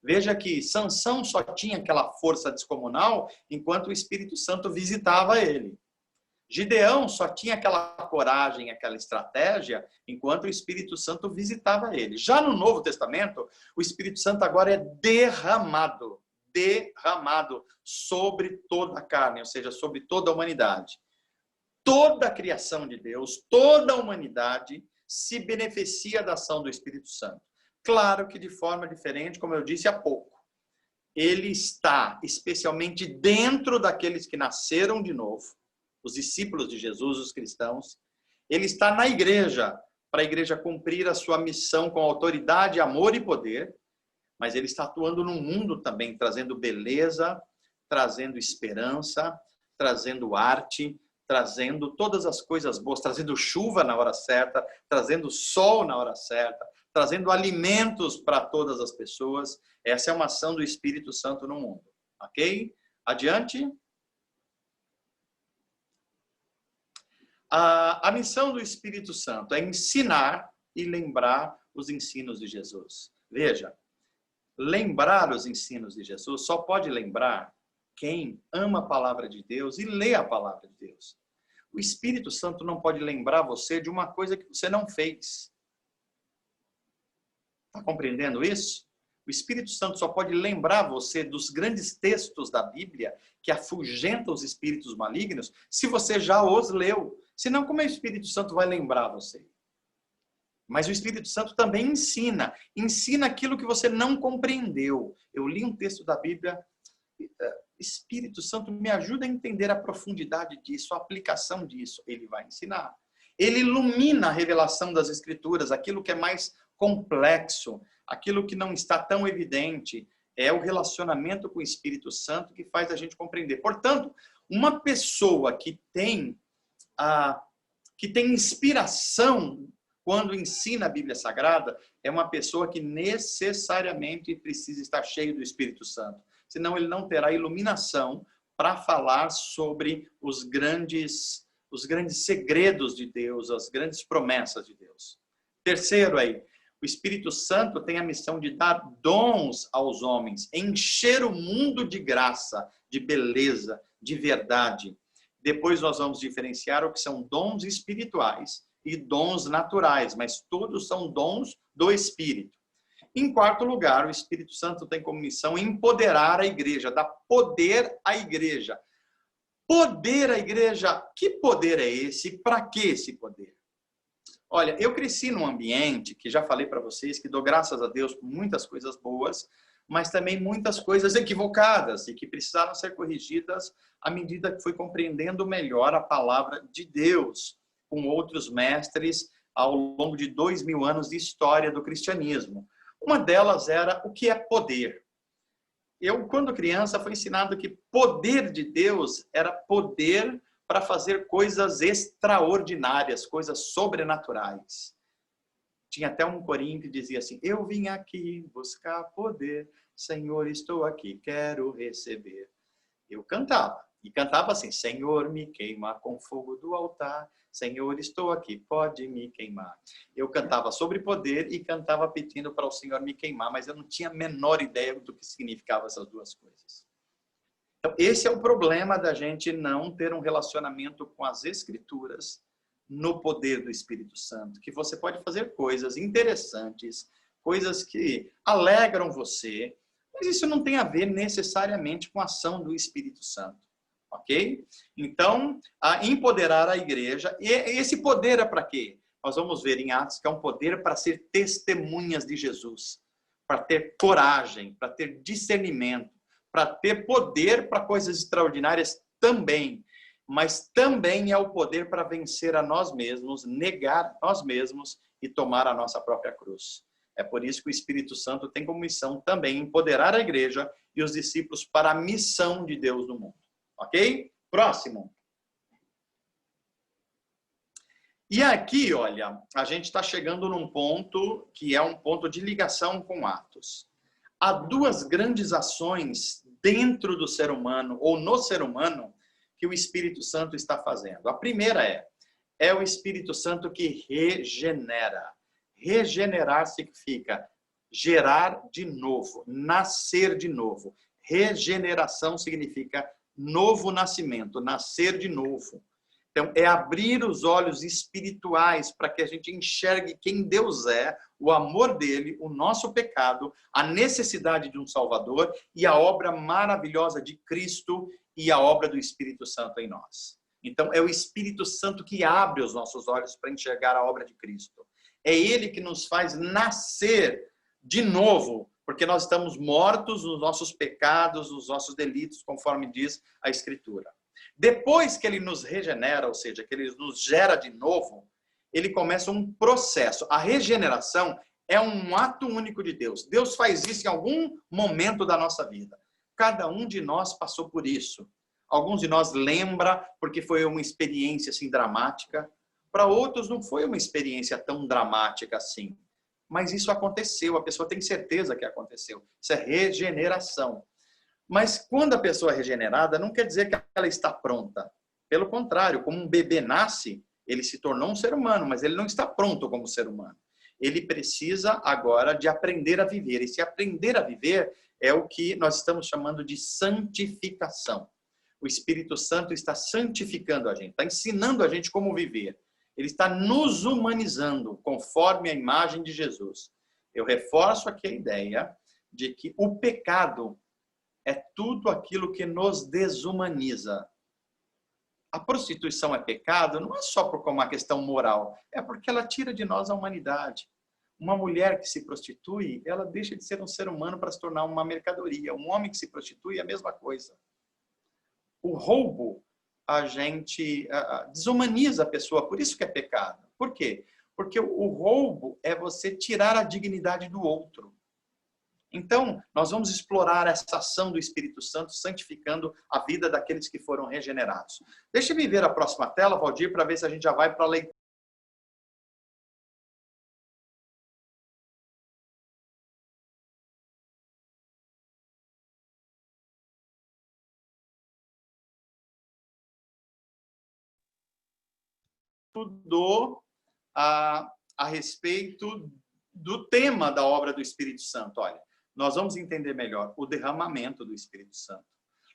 Veja que Sansão só tinha aquela força descomunal enquanto o Espírito Santo visitava ele. Gideão só tinha aquela coragem, aquela estratégia, enquanto o Espírito Santo visitava ele. Já no Novo Testamento, o Espírito Santo agora é derramado sobre toda a carne, ou seja, sobre toda a humanidade. Toda a criação de Deus, toda a humanidade se beneficia da ação do Espírito Santo. Claro que de forma diferente, como eu disse há pouco. Ele está especialmente dentro daqueles que nasceram de novo, os discípulos de Jesus, os cristãos. Ele está na igreja, para a igreja cumprir a sua missão com autoridade, amor e poder, mas ele está atuando no mundo também, trazendo beleza, trazendo esperança, trazendo arte, trazendo todas as coisas boas, trazendo chuva na hora certa, trazendo sol na hora certa, trazendo alimentos para todas as pessoas. Essa é uma ação do Espírito Santo no mundo. Ok? Adiante. A missão do Espírito Santo é ensinar e lembrar os ensinos de Jesus. Veja, lembrar os ensinos de Jesus só pode lembrar quem ama a palavra de Deus e lê a palavra de Deus. O Espírito Santo não pode lembrar você de uma coisa que você não fez. Está compreendendo isso? O Espírito Santo só pode lembrar você dos grandes textos da Bíblia que afugentam os espíritos malignos se você já os leu. Senão, como é que o Espírito Santo vai lembrar você? Mas o Espírito Santo também ensina aquilo que você não compreendeu. Eu li um texto da Bíblia, Espírito Santo me ajuda a entender a profundidade disso, a aplicação disso. Ele vai ensinar. Ele ilumina a revelação das Escrituras, aquilo que é mais complexo, aquilo que não está tão evidente. É o relacionamento com o Espírito Santo que faz a gente compreender. Portanto, uma pessoa que tem inspiração quando ensina a Bíblia Sagrada, é uma pessoa que necessariamente precisa estar cheio do Espírito Santo. Senão ele não terá iluminação para falar sobre os grandes segredos de Deus, as grandes promessas de Deus. Terceiro aí, o Espírito Santo tem a missão de dar dons aos homens, encher o mundo de graça, de beleza, de verdade. Depois nós vamos diferenciar o que são dons espirituais e dons naturais, mas todos são dons do Espírito. Em quarto lugar, o Espírito Santo tem como missão empoderar a igreja, dar poder à igreja. Poder à igreja, que poder é esse? Para que esse poder? Olha, eu cresci num ambiente que já falei para vocês que dou graças a Deus por muitas coisas boas, mas também muitas coisas equivocadas e que precisaram ser corrigidas à medida que fui compreendendo melhor a palavra de Deus com outros mestres ao longo de 2000 anos de história do cristianismo. Uma delas era o que é poder. Eu, quando criança, fui ensinado que poder de Deus era poder para fazer coisas extraordinárias, coisas sobrenaturais. Tinha até um corinho que dizia assim, eu vim aqui buscar poder, Senhor, estou aqui, quero receber. Eu cantava, e cantava assim, Senhor, me queima com fogo do altar, Senhor, estou aqui, pode me queimar. Eu cantava sobre poder e cantava pedindo para o Senhor me queimar, mas eu não tinha a menor ideia do que significavam essas duas coisas. Então, esse é o problema da gente não ter um relacionamento com as Escrituras no poder do Espírito Santo, que você pode fazer coisas interessantes, coisas que alegram você, mas isso não tem a ver necessariamente com a ação do Espírito Santo. Ok? Então, empoderar a igreja. E esse poder é para quê? Nós vamos ver em Atos que é um poder para ser testemunhas de Jesus, para ter coragem, para ter discernimento, para ter poder para coisas extraordinárias também. Mas também é o poder para vencer a nós mesmos, negar nós mesmos e tomar a nossa própria cruz. É por isso que o Espírito Santo tem como missão também empoderar a igreja e os discípulos para a missão de Deus no mundo. Ok? Próximo. E aqui, olha, a gente está chegando num ponto que é um ponto de ligação com Atos. Há duas grandes ações dentro do ser humano, ou no ser humano, que o Espírito Santo está fazendo. A primeira é o Espírito Santo que regenera. Regenerar significa gerar de novo, nascer de novo. Regeneração significa novo nascimento, nascer de novo. Então, é abrir os olhos espirituais para que a gente enxergue quem Deus é, o amor dele, o nosso pecado, a necessidade de um Salvador e a obra maravilhosa de Cristo e a obra do Espírito Santo em nós. Então, é o Espírito Santo que abre os nossos olhos para enxergar a obra de Cristo. É ele que nos faz nascer de novo, porque nós estamos mortos nos nossos pecados, nos nossos delitos, conforme diz a Escritura. Depois que ele nos regenera, ou seja, que ele nos gera de novo, ele começa um processo. A regeneração é um ato único de Deus. Deus faz isso em algum momento da nossa vida. Cada um de nós passou por isso. Alguns de nós lembra porque foi uma experiência assim dramática. Para outros não foi uma experiência tão dramática assim. Mas isso aconteceu, a pessoa tem certeza que aconteceu. Isso é regeneração. Mas quando a pessoa é regenerada, não quer dizer que ela está pronta. Pelo contrário, como um bebê nasce, ele se tornou um ser humano, mas ele não está pronto como ser humano. Ele precisa agora de aprender a viver. E se aprender a viver é o que nós estamos chamando de santificação. O Espírito Santo está santificando a gente, está ensinando a gente como viver. Ele está nos humanizando conforme a imagem de Jesus. Eu reforço aqui a ideia de que o pecado é tudo aquilo que nos desumaniza. A prostituição é pecado não é só por uma questão moral, é porque ela tira de nós a humanidade. Uma mulher que se prostitui, ela deixa de ser um ser humano para se tornar uma mercadoria. Um homem que se prostitui é a mesma coisa. O roubo, a gente desumaniza a pessoa, por isso que é pecado. Por quê? Porque o roubo é você tirar a dignidade do outro. Então, nós vamos explorar essa ação do Espírito Santo, santificando a vida daqueles que foram regenerados. Deixa eu ver a próxima tela, Valdir, para ver se a gente já vai para a leitura. Estudou a respeito do tema da obra do Espírito Santo. Olha, nós vamos entender melhor o derramamento do Espírito Santo.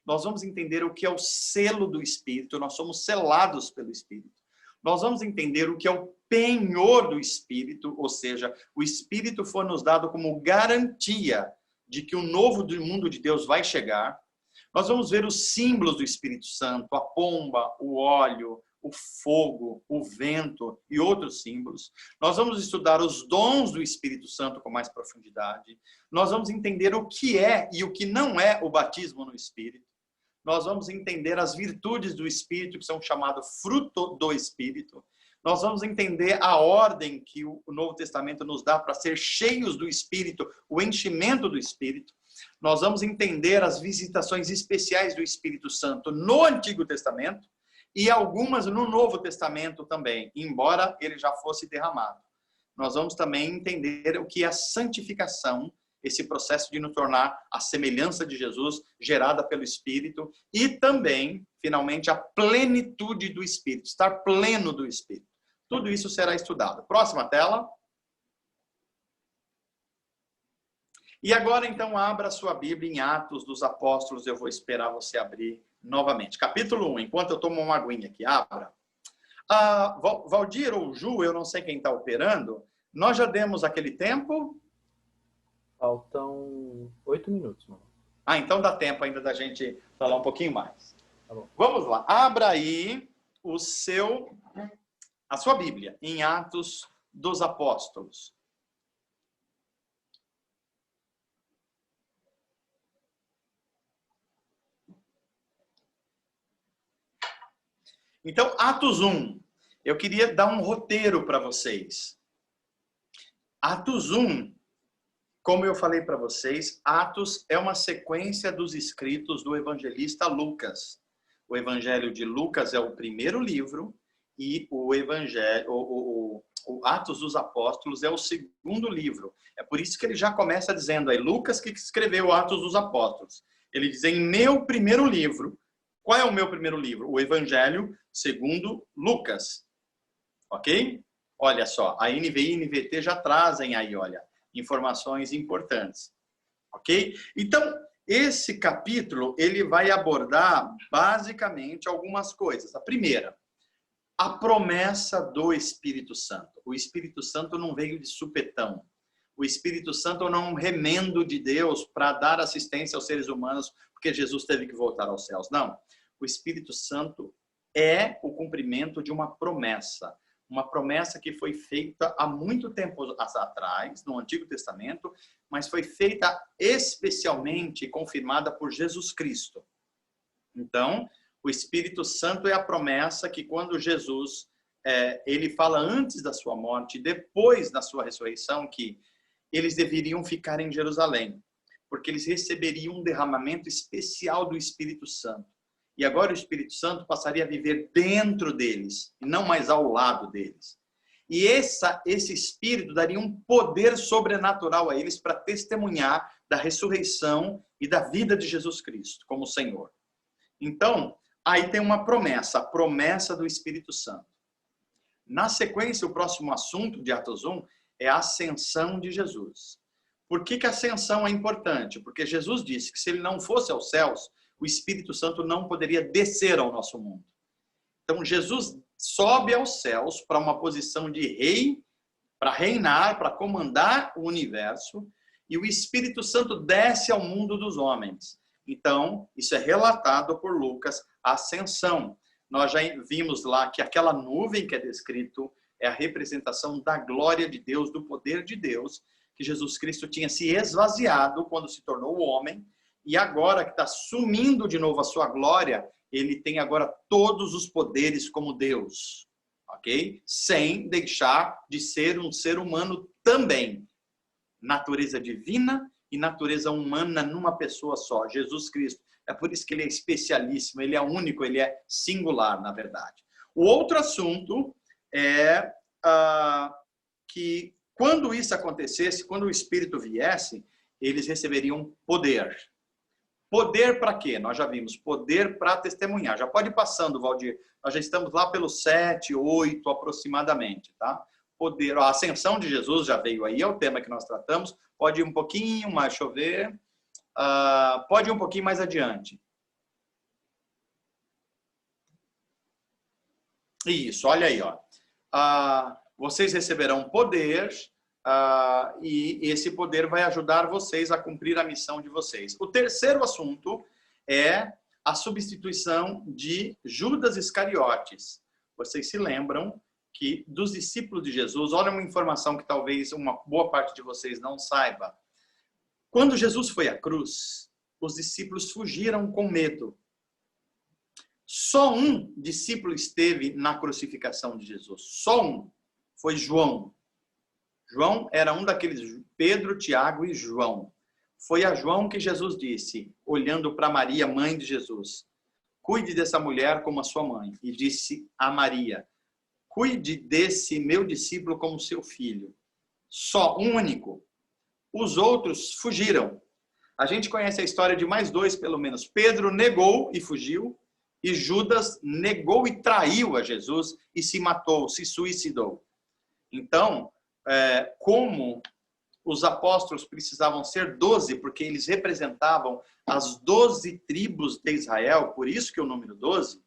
Nós vamos entender o que é o selo do Espírito, nós somos selados pelo Espírito. Nós vamos entender o que é o penhor do Espírito, ou seja, o Espírito foi nos dado como garantia de que o novo mundo de Deus vai chegar. Nós vamos ver os símbolos do Espírito Santo, a pomba, o óleo, o fogo, o vento e outros símbolos. Nós vamos estudar os dons do Espírito Santo com mais profundidade. Nós vamos entender o que é e o que não é o batismo no Espírito. Nós vamos entender as virtudes do Espírito, que são chamadas fruto do Espírito. Nós vamos entender a ordem que o Novo Testamento nos dá para ser cheios do Espírito, o enchimento do Espírito. Nós vamos entender as visitações especiais do Espírito Santo no Antigo Testamento e algumas no Novo Testamento também, embora ele já fosse derramado. Nós vamos também entender o que é a santificação, esse processo de nos tornar a semelhança de Jesus, gerada pelo Espírito, e também, finalmente, a plenitude do Espírito, estar pleno do Espírito. Tudo isso será estudado. Próxima tela. E agora, então, abra sua Bíblia em Atos dos Apóstolos. Eu vou esperar você abrir novamente. Capítulo 1. Enquanto eu tomo uma aguinha aqui, abra. Valdir ou Ju, eu não sei quem está operando, nós já demos aquele tempo? Faltam 8 minutos, mano. Então dá tempo ainda da gente falar um pouquinho mais. Tá bom. Vamos lá. Abra aí a sua Bíblia em Atos dos Apóstolos. Então, Atos 1. Eu queria dar um roteiro para vocês. Atos 1, como eu falei para vocês, Atos é uma sequência dos escritos do evangelista Lucas. O Evangelho de Lucas é o primeiro livro e o Atos dos Apóstolos é o segundo livro. É por isso que ele já começa dizendo aí, Lucas que escreveu Atos dos Apóstolos. Ele diz, em meu primeiro livro. Qual é o meu primeiro livro? O Evangelho segundo Lucas. Ok? Olha só, a NVI e NVT já trazem aí, olha, informações importantes. Ok? Então, esse capítulo, ele vai abordar basicamente algumas coisas. A primeira, a promessa do Espírito Santo. O Espírito Santo não veio de supetão. O Espírito Santo não é um remendo de Deus para dar assistência aos seres humanos, porque Jesus teve que voltar aos céus. Não. O Espírito Santo é o cumprimento de uma promessa que foi feita há muito tempo atrás, no Antigo Testamento, mas foi feita especialmente e confirmada por Jesus Cristo. Então, o Espírito Santo é a promessa que quando Jesus, ele fala antes da sua morte, depois da sua ressurreição, que eles deveriam ficar em Jerusalém, porque eles receberiam um derramamento especial do Espírito Santo. E agora o Espírito Santo passaria a viver dentro deles, e não mais ao lado deles. E esse Espírito daria um poder sobrenatural a eles para testemunhar da ressurreição e da vida de Jesus Cristo como Senhor. Então, aí tem uma promessa, a promessa do Espírito Santo. Na sequência, o próximo assunto de Atos 1 é a ascensão de Jesus. Por que a ascensão é importante? Porque Jesus disse que se ele não fosse aos céus, o Espírito Santo não poderia descer ao nosso mundo. Então, Jesus sobe aos céus para uma posição de rei, para reinar, para comandar o universo, e o Espírito Santo desce ao mundo dos homens. Então, isso é relatado por Lucas, a ascensão. Nós já vimos lá que aquela nuvem que é descrito é a representação da glória de Deus, do poder de Deus, que Jesus Cristo tinha se esvaziado quando se tornou homem, e agora que está sumindo de novo a sua glória, ele tem agora todos os poderes como Deus, ok? Sem deixar de ser um ser humano também. Natureza divina e natureza humana numa pessoa só, Jesus Cristo. É por isso que ele é especialíssimo, ele é único, ele é singular, na verdade. O outro assunto é que quando isso acontecesse, quando o Espírito viesse, eles receberiam poder. Poder para quê? Nós já vimos, poder para testemunhar. Já pode ir passando, Valdir. Nós já estamos lá pelo 7, 8 aproximadamente, tá? Poder, a ascensão de Jesus já veio aí, é o tema que nós tratamos. Pode ir um pouquinho mais, deixa eu ver. Pode ir um pouquinho mais adiante. Isso, olha aí, ó. Vocês receberão poder e esse poder vai ajudar vocês a cumprir a missão de vocês. O terceiro assunto é a substituição de Judas Iscariotes. Vocês se lembram que dos discípulos de Jesus, olha uma informação que talvez uma boa parte de vocês não saiba. Quando Jesus foi à cruz, os discípulos fugiram com medo. Só um discípulo esteve na crucificação de Jesus. Só um. Foi João. João era um daqueles, Pedro, Tiago e João. Foi a João que Jesus disse, olhando para Maria, mãe de Jesus, cuide dessa mulher como a sua mãe. E disse a Maria, cuide desse meu discípulo como seu filho. Só, um único. Os outros fugiram. A gente conhece a história de mais dois, pelo menos. Pedro negou e fugiu. E Judas negou e traiu a Jesus e se matou, se suicidou. Então, como os apóstolos precisavam ser 12, porque eles representavam as 12 tribos de Israel, por isso que o número 12,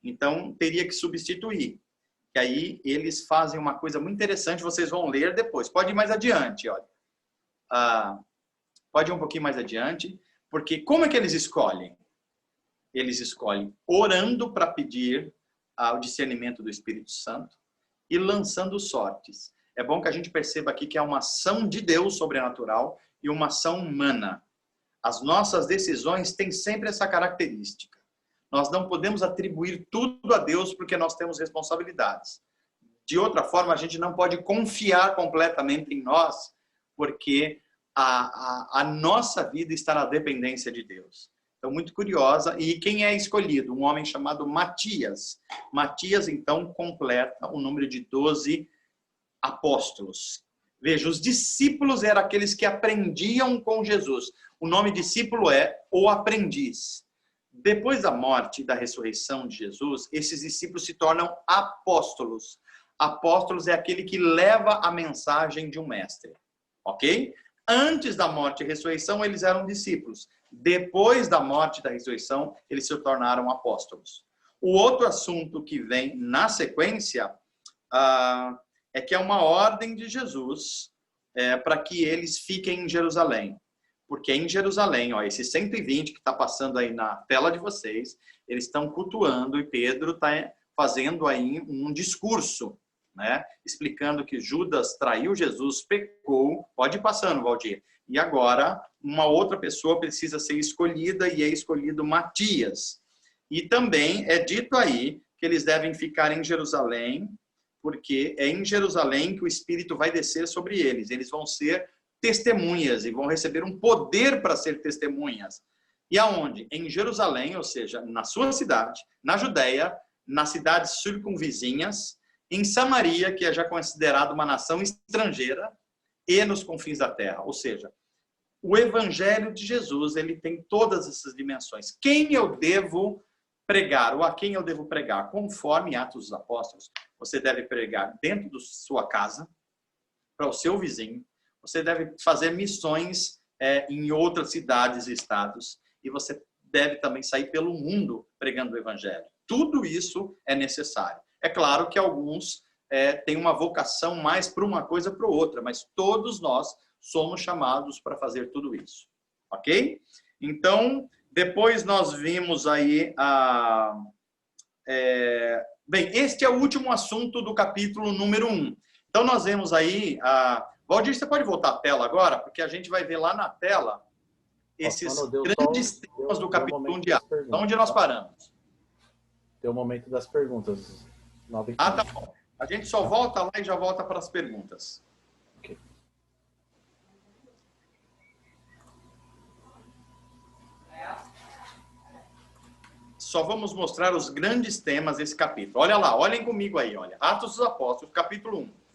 então teria que substituir. E aí eles fazem uma coisa muito interessante, vocês vão ler depois. Pode ir mais adiante, olha. Pode ir um pouquinho mais adiante, porque como é que eles escolhem? Eles escolhem orando para pedir o discernimento do Espírito Santo e lançando sortes. É bom que a gente perceba aqui que é uma ação de Deus sobrenatural e uma ação humana. As nossas decisões têm sempre essa característica. Nós não podemos atribuir tudo a Deus porque nós temos responsabilidades. De outra forma, a gente não pode confiar completamente em nós, porque a nossa vida está na dependência de Deus. Então, muito curiosa. E quem é escolhido? Um homem chamado Matias. Matias, então, completa o número de 12 apóstolos. Veja, os discípulos eram aqueles que aprendiam com Jesus. O nome discípulo é o aprendiz. Depois da morte e da ressurreição de Jesus, esses discípulos se tornam apóstolos. Apóstolos é aquele que leva a mensagem de um mestre. Ok? Antes da morte e ressurreição, eles eram discípulos. Depois da morte e da ressurreição, eles se tornaram apóstolos. O outro assunto que vem na sequência é que é uma ordem de Jesus para que eles fiquem em Jerusalém. Porque em Jerusalém, ó, esses 120 que está passando aí na tela de vocês, eles estão cultuando e Pedro está fazendo aí um discurso, né, explicando que Judas traiu Jesus, pecou. Pode ir passando, Valdir. E agora uma outra pessoa precisa ser escolhida e é escolhido Matias. E também é dito aí que eles devem ficar em Jerusalém, porque é em Jerusalém que o Espírito vai descer sobre eles. Eles vão ser testemunhas e vão receber um poder para ser testemunhas. E aonde? Em Jerusalém, ou seja, na sua cidade, na Judéia, nas cidades circunvizinhas, em Samaria, que é já considerada uma nação estrangeira, e nos confins da terra. Ou seja, o evangelho de Jesus, ele tem todas essas dimensões. Quem eu devo pregar, ou a quem eu devo pregar? Conforme Atos dos Apóstolos, você deve pregar dentro da sua casa, para o seu vizinho. Você deve fazer missões em outras cidades e estados. E você deve também sair pelo mundo pregando o evangelho. Tudo isso é necessário. É claro que alguns tem uma vocação mais para uma coisa para outra, mas todos nós somos chamados para fazer tudo isso, ok? Então, depois nós vimos aí bem, este é o último assunto do capítulo número 1. Então, nós vemos aí... Valdir, você pode voltar a tela agora? Porque a gente vai ver lá na tela esses grandes temas do capítulo 1 de Atos. Onde nós paramos? Tem o momento das perguntas. Tá bom. A gente só volta lá e já volta para as perguntas. Ok. Só vamos mostrar os grandes temas desse capítulo. Olha lá, olhem comigo aí, olha. Atos dos Apóstolos, capítulo 1.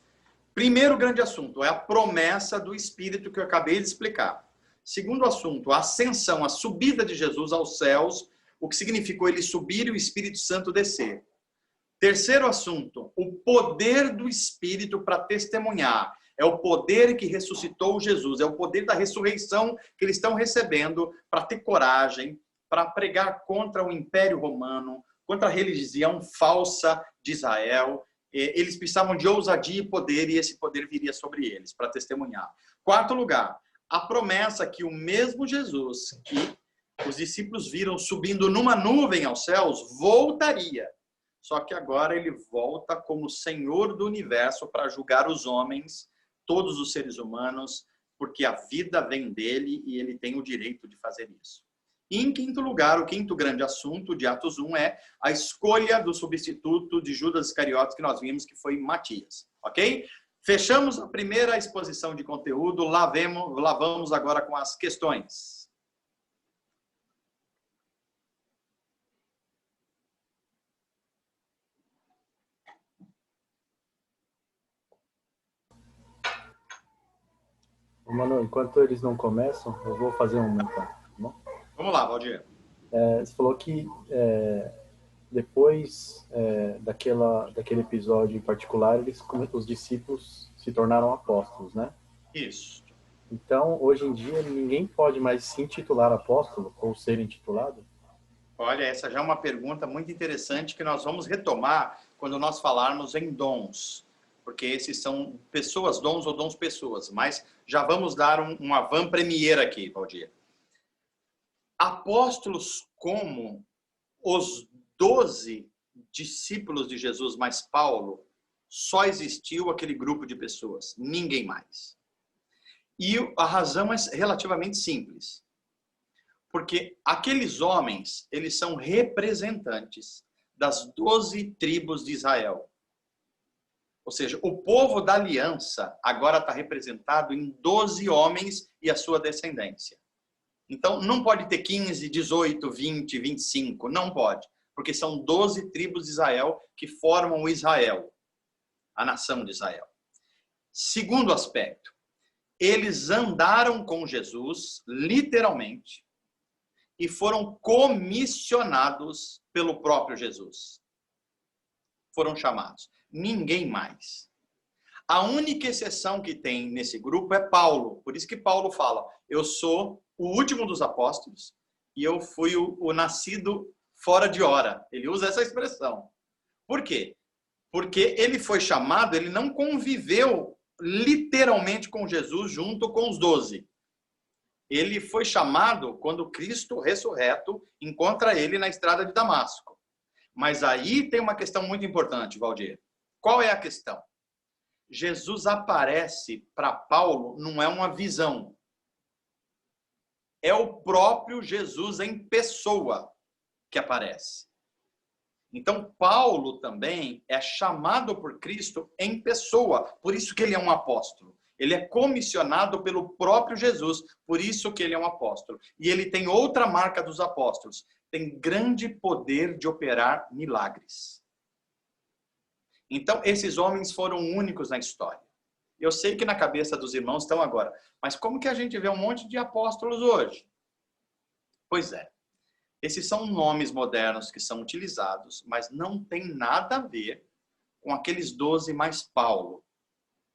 Primeiro grande assunto é a promessa do Espírito que eu acabei de explicar. Segundo assunto, a ascensão, a subida de Jesus aos céus, o que significou ele subir e o Espírito Santo descer. Terceiro assunto, o poder do Espírito para testemunhar. É o poder que ressuscitou Jesus, é o poder da ressurreição que eles estão recebendo para ter coragem, para pregar contra o Império Romano, contra a religião falsa de Israel. Eles precisavam de ousadia e poder, e esse poder viria sobre eles para testemunhar. Quarto lugar, a promessa que o mesmo Jesus, que os discípulos viram subindo numa nuvem aos céus, voltaria. Só que agora ele volta como Senhor do universo para julgar os homens, todos os seres humanos, porque a vida vem dele e ele tem o direito de fazer isso. E em quinto lugar, o quinto grande assunto de Atos 1 é a escolha do substituto de Judas Iscariotes que nós vimos, que foi Matias. Ok? Fechamos a primeira exposição de conteúdo, lá vamos agora com as questões. Mano, enquanto eles não começam, eu vou fazer um então, tá bom? Vamos lá, Valdir. Você falou que depois daquele episódio em particular, os discípulos se tornaram apóstolos, né? Isso. Então, hoje em dia, ninguém pode mais se intitular apóstolo ou ser intitulado? Olha, essa já é uma pergunta muito interessante que nós vamos retomar quando nós falarmos em dons. Porque esses são pessoas, dons ou dons pessoas. Mas já vamos dar um avant-première aqui, Valdir. Apóstolos como os 12 discípulos de Jesus mais Paulo, só existiu aquele grupo de pessoas, ninguém mais. E a razão é relativamente simples. Porque aqueles homens, eles são representantes das 12 tribos de Israel. Ou seja, o povo da aliança agora está representado em 12 homens e a sua descendência. Então, não pode ter 15, 18, 20, 25. Não pode. Porque são 12 tribos de Israel que formam o Israel. A nação de Israel. Segundo aspecto. Eles andaram com Jesus, literalmente, e foram comissionados pelo próprio Jesus. Foram chamados. Ninguém mais. A única exceção que tem nesse grupo é Paulo. Por isso que Paulo fala, eu sou o último dos apóstolos e eu fui o nascido fora de hora. Ele usa essa expressão. Por quê? Porque ele foi chamado, ele não conviveu literalmente com Jesus junto com os 12. Ele foi chamado quando Cristo ressurreto encontra ele na estrada de Damasco. Mas aí tem uma questão muito importante, Valdir. Qual é a questão? Jesus aparece para Paulo, não é uma visão. É o próprio Jesus em pessoa que aparece. Então, Paulo também é chamado por Cristo em pessoa. Por isso que ele é um apóstolo. Ele é comissionado pelo próprio Jesus. Por isso que ele é um apóstolo. E ele tem outra marca dos apóstolos. Tem grande poder de operar milagres. Então, esses homens foram únicos na história. Eu sei que na cabeça dos irmãos estão agora. Mas como que a gente vê um monte de apóstolos hoje? Pois é. Esses são nomes modernos que são utilizados, mas não tem nada a ver com aqueles 12 mais Paulo.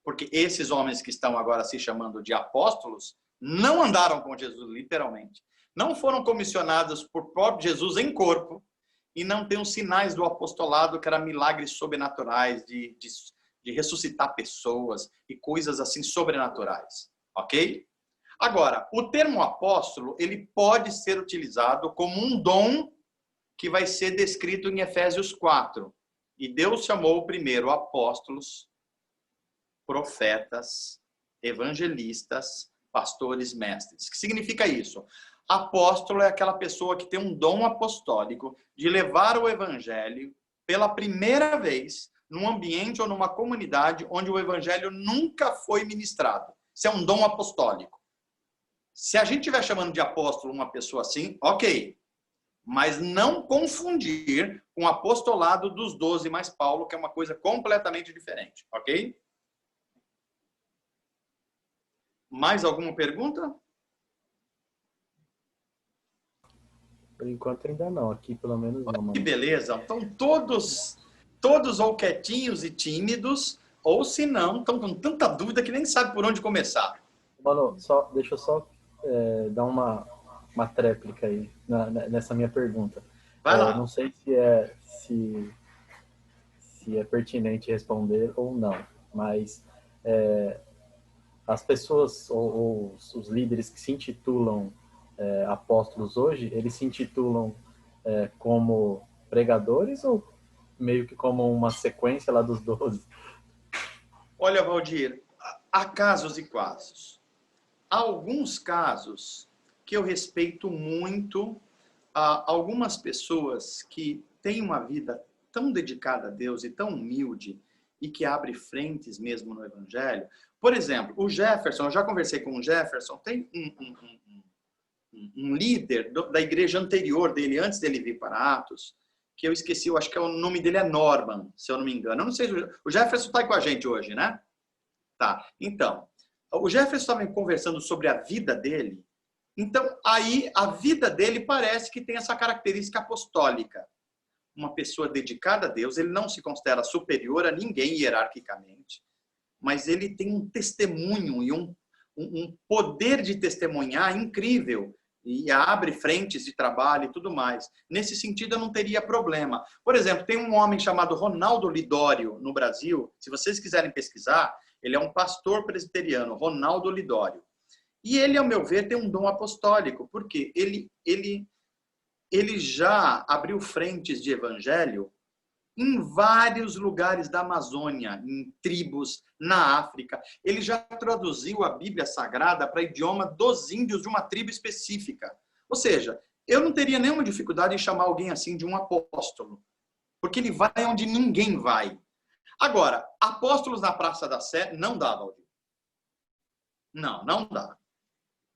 Porque esses homens que estão agora se chamando de apóstolos não andaram com Jesus, literalmente. Não foram comissionados por próprio Jesus em corpo e não têm os sinais do apostolado, que eram milagres sobrenaturais, de de ressuscitar pessoas e coisas assim sobrenaturais, ok? Agora, o termo apóstolo, ele pode ser utilizado como um dom que vai ser descrito em Efésios 4. E Deus chamou primeiro apóstolos, profetas, evangelistas, pastores, mestres. O que significa isso? Apóstolo é aquela pessoa que tem um dom apostólico de levar o evangelho pela primeira vez num ambiente ou numa comunidade onde o evangelho nunca foi ministrado. Isso é um dom apostólico. Se a gente estiver chamando de apóstolo uma pessoa assim, ok. Mas não confundir com o apostolado dos 12 mais Paulo, que é uma coisa completamente diferente, ok? Mais alguma pergunta? Por enquanto ainda não, aqui pelo menos não. Mano. Que beleza, estão todos ou quietinhos e tímidos, ou se não, estão com tanta dúvida que nem sabe por onde começar. Mano, deixa eu só dar uma tréplica aí nessa minha pergunta. Vai lá. Não sei se é pertinente responder ou não, mas as pessoas ou os líderes que se intitulam apóstolos hoje, eles se intitulam como pregadores ou meio que como uma sequência lá dos 12? Olha, Valdir, há casos e casos. Há alguns casos que eu respeito muito, algumas pessoas que têm uma vida tão dedicada a Deus e tão humilde e que abre frentes mesmo no Evangelho. Por exemplo, o Jefferson, eu já conversei com o Jefferson, tem um líder da igreja anterior dele, antes dele vir para Atos, que eu esqueci, eu acho que o nome dele é Norman, se eu não me engano. Eu não sei, o Jefferson está aí com a gente hoje, né? Tá, então, o Jefferson estava conversando sobre a vida dele, então aí a vida dele parece que tem essa característica apostólica. Uma pessoa dedicada a Deus, ele não se considera superior a ninguém hierarquicamente, mas ele tem um testemunho e um poder de testemunhar incrível, e abre frentes de trabalho e tudo mais. Nesse sentido, eu não teria problema. Por exemplo, tem um homem chamado Ronaldo Lidório no Brasil, se vocês quiserem pesquisar, ele é um pastor presbiteriano, Ronaldo Lidório. E ele, ao meu ver, tem um dom apostólico, porque ele já abriu frentes de evangelho em vários lugares da Amazônia, em tribos, na África. Ele já traduziu a Bíblia Sagrada para idioma dos índios de uma tribo específica. Ou seja, eu não teria nenhuma dificuldade em chamar alguém assim de um apóstolo, porque ele vai onde ninguém vai. Agora, apóstolos na Praça da Sé não dá, Valdir. Não dá.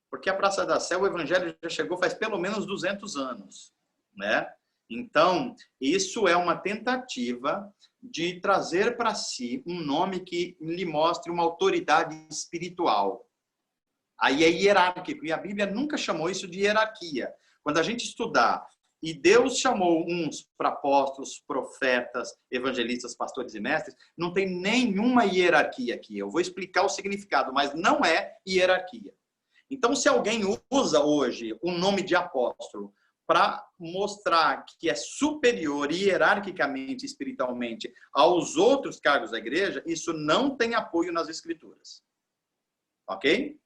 Porque a Praça da Sé, o evangelho já chegou faz pelo menos 200 anos, né? Então, isso é uma tentativa de trazer para si um nome que lhe mostre uma autoridade espiritual. Aí é hierárquico, e a Bíblia nunca chamou isso de hierarquia. Quando a gente estudar, e Deus chamou uns para apóstolos, profetas, evangelistas, pastores e mestres, não tem nenhuma hierarquia aqui. Eu vou explicar o significado, mas não é hierarquia. Então, se alguém usa hoje o nome de apóstolo para mostrar que é superior hierarquicamente, espiritualmente, aos outros cargos da igreja, isso não tem apoio nas escrituras. Ok?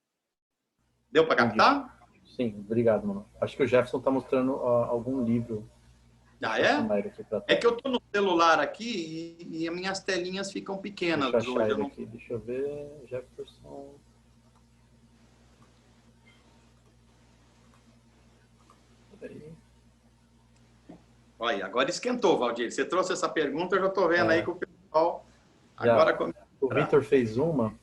Deu para captar? Sim, obrigado, mano. Acho que o Jefferson está mostrando algum livro. Ah, é? É que eu estou no celular aqui e as minhas telinhas ficam pequenas. Deixa eu achar hoje. aqui. Deixa eu ver. Jefferson... Peraí. Olha, agora esquentou, Valdir. Você trouxe essa pergunta, eu já estou vendo aí que o pessoal agora começa. O Vitor fez uma.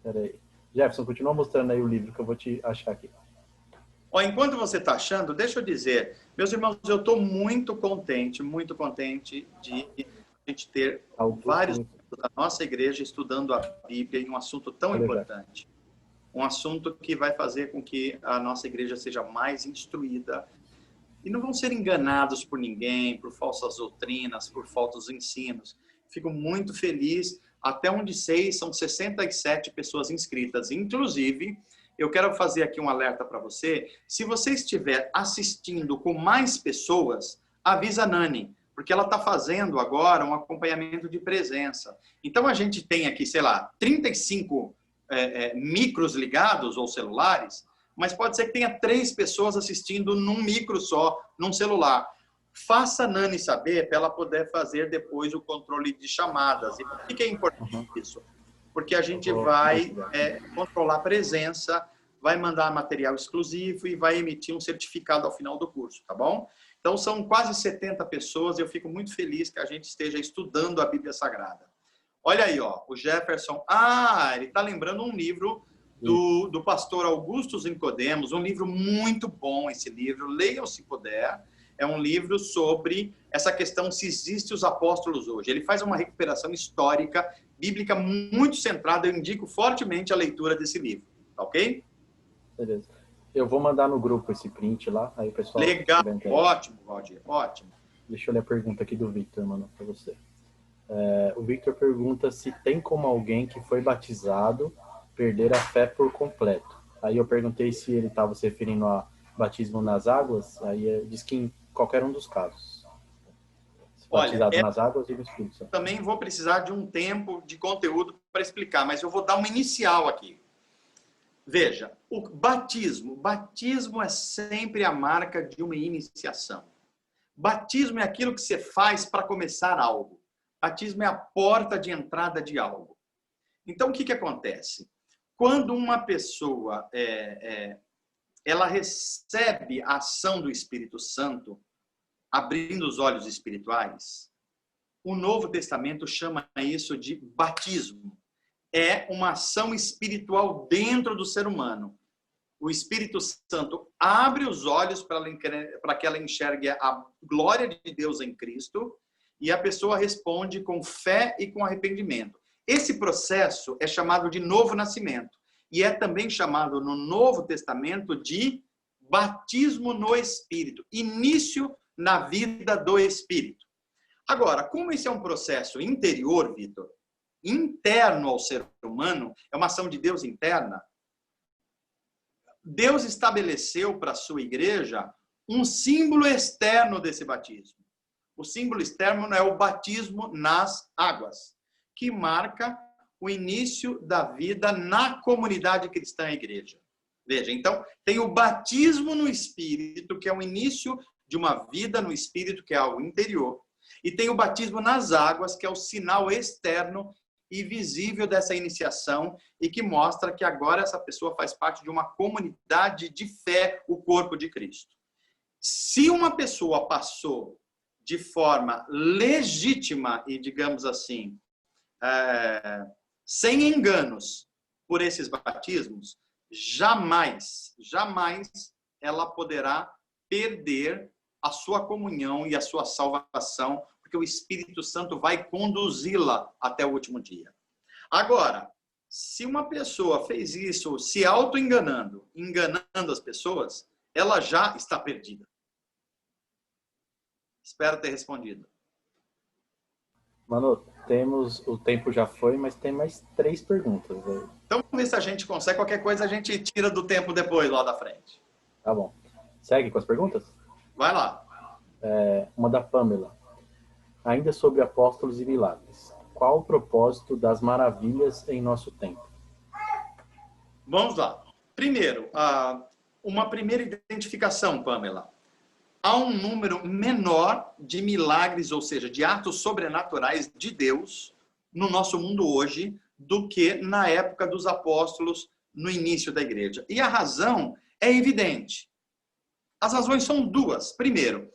Peraí. Jefferson, continua mostrando aí o livro que eu vou te achar aqui. Enquanto você está achando, deixa eu dizer, meus irmãos, eu estou muito contente de a gente ter vários da nossa igreja estudando a Bíblia em um assunto tão importante. Um assunto que vai fazer com que a nossa igreja seja mais instruída e não vão ser enganados por ninguém, por falsas doutrinas, por falsos ensinos. Fico muito feliz. Até onde sei, são 67 pessoas inscritas. Inclusive, eu quero fazer aqui um alerta para você. Se você estiver assistindo com mais pessoas, avisa a Nani, porque ela está fazendo agora um acompanhamento de presença. Então, a gente tem aqui, sei lá, 35 micros ligados ou celulares, mas pode ser que tenha 3 pessoas assistindo num micro só, num celular. Faça a Nani saber para ela poder fazer depois o controle de chamadas. E por que é importante isso? Porque a gente vai controlar a presença, vai mandar material exclusivo e vai emitir um certificado ao final do curso, tá bom? Então, são quase 70 pessoas e eu fico muito feliz que a gente esteja estudando a Bíblia Sagrada. Olha aí, ó, o Jefferson. Ele está lembrando um livro do pastor Augusto Nicodemos, um livro muito bom esse livro, leiam se puder. É um livro sobre essa questão se existem os apóstolos hoje. Ele faz uma recuperação histórica, bíblica, muito centrada. Eu indico fortemente a leitura desse livro, tá ok? Beleza. Eu vou mandar no grupo esse print lá, aí o pessoal... Legal, ótimo, Valdir, ótimo. Deixa eu ler a pergunta aqui do Victor, mano, para você. O Victor pergunta se tem como alguém que foi batizado perder a fé por completo. Aí eu perguntei se ele estava se referindo a batismo nas águas, aí diz que em qualquer um dos casos. Batizado nas águas e no Espírito Santo. Também vou precisar de um tempo de conteúdo para explicar, mas eu vou dar uma inicial aqui. Veja, o batismo é sempre a marca de uma iniciação. Batismo é aquilo que você faz para começar algo. Batismo é a porta de entrada de algo. Então, o que acontece? Quando uma pessoa ela recebe a ação do Espírito Santo, abrindo os olhos espirituais, o Novo Testamento chama isso de batismo. É uma ação espiritual dentro do ser humano. O Espírito Santo abre os olhos para que ela enxergue a glória de Deus em Cristo e a pessoa responde com fé e com arrependimento. Esse processo é chamado de novo nascimento e é também chamado no Novo Testamento de batismo no Espírito, início na vida do Espírito. Agora, como esse é um processo interior, Vitor, interno ao ser humano, é uma ação de Deus interna, Deus estabeleceu para a sua igreja um símbolo externo desse batismo. O símbolo externo é o batismo nas águas, que marca o início da vida na comunidade cristã igreja. Veja, então, tem o batismo no Espírito, que é o início de uma vida no Espírito, que é algo interior. E tem o batismo nas águas, que é o sinal externo e visível dessa iniciação e que mostra que agora essa pessoa faz parte de uma comunidade de fé, o corpo de Cristo. Se uma pessoa passou de forma legítima e, digamos assim, sem enganos por esses batismos, jamais ela poderá perder a sua comunhão e a sua salvação, porque o Espírito Santo vai conduzi-la até o último dia. Agora, se uma pessoa fez isso se auto-enganando, enganando as pessoas, ela já está perdida. Espero ter respondido. Mano, o tempo já foi, mas tem mais 3 perguntas. Véio. Então, vamos ver se a gente consegue. Qualquer coisa a gente tira do tempo depois, lá da frente. Tá bom. Segue com as perguntas? Vai lá. Uma da Pamela. Ainda sobre apóstolos e milagres. Qual o propósito das maravilhas em nosso tempo? Vamos lá. Primeiro, uma primeira identificação, Pamela. Há um número menor de milagres, ou seja, de atos sobrenaturais de Deus no nosso mundo hoje do que na época dos apóstolos no início da igreja. E a razão é evidente. As razões são 2. Primeiro,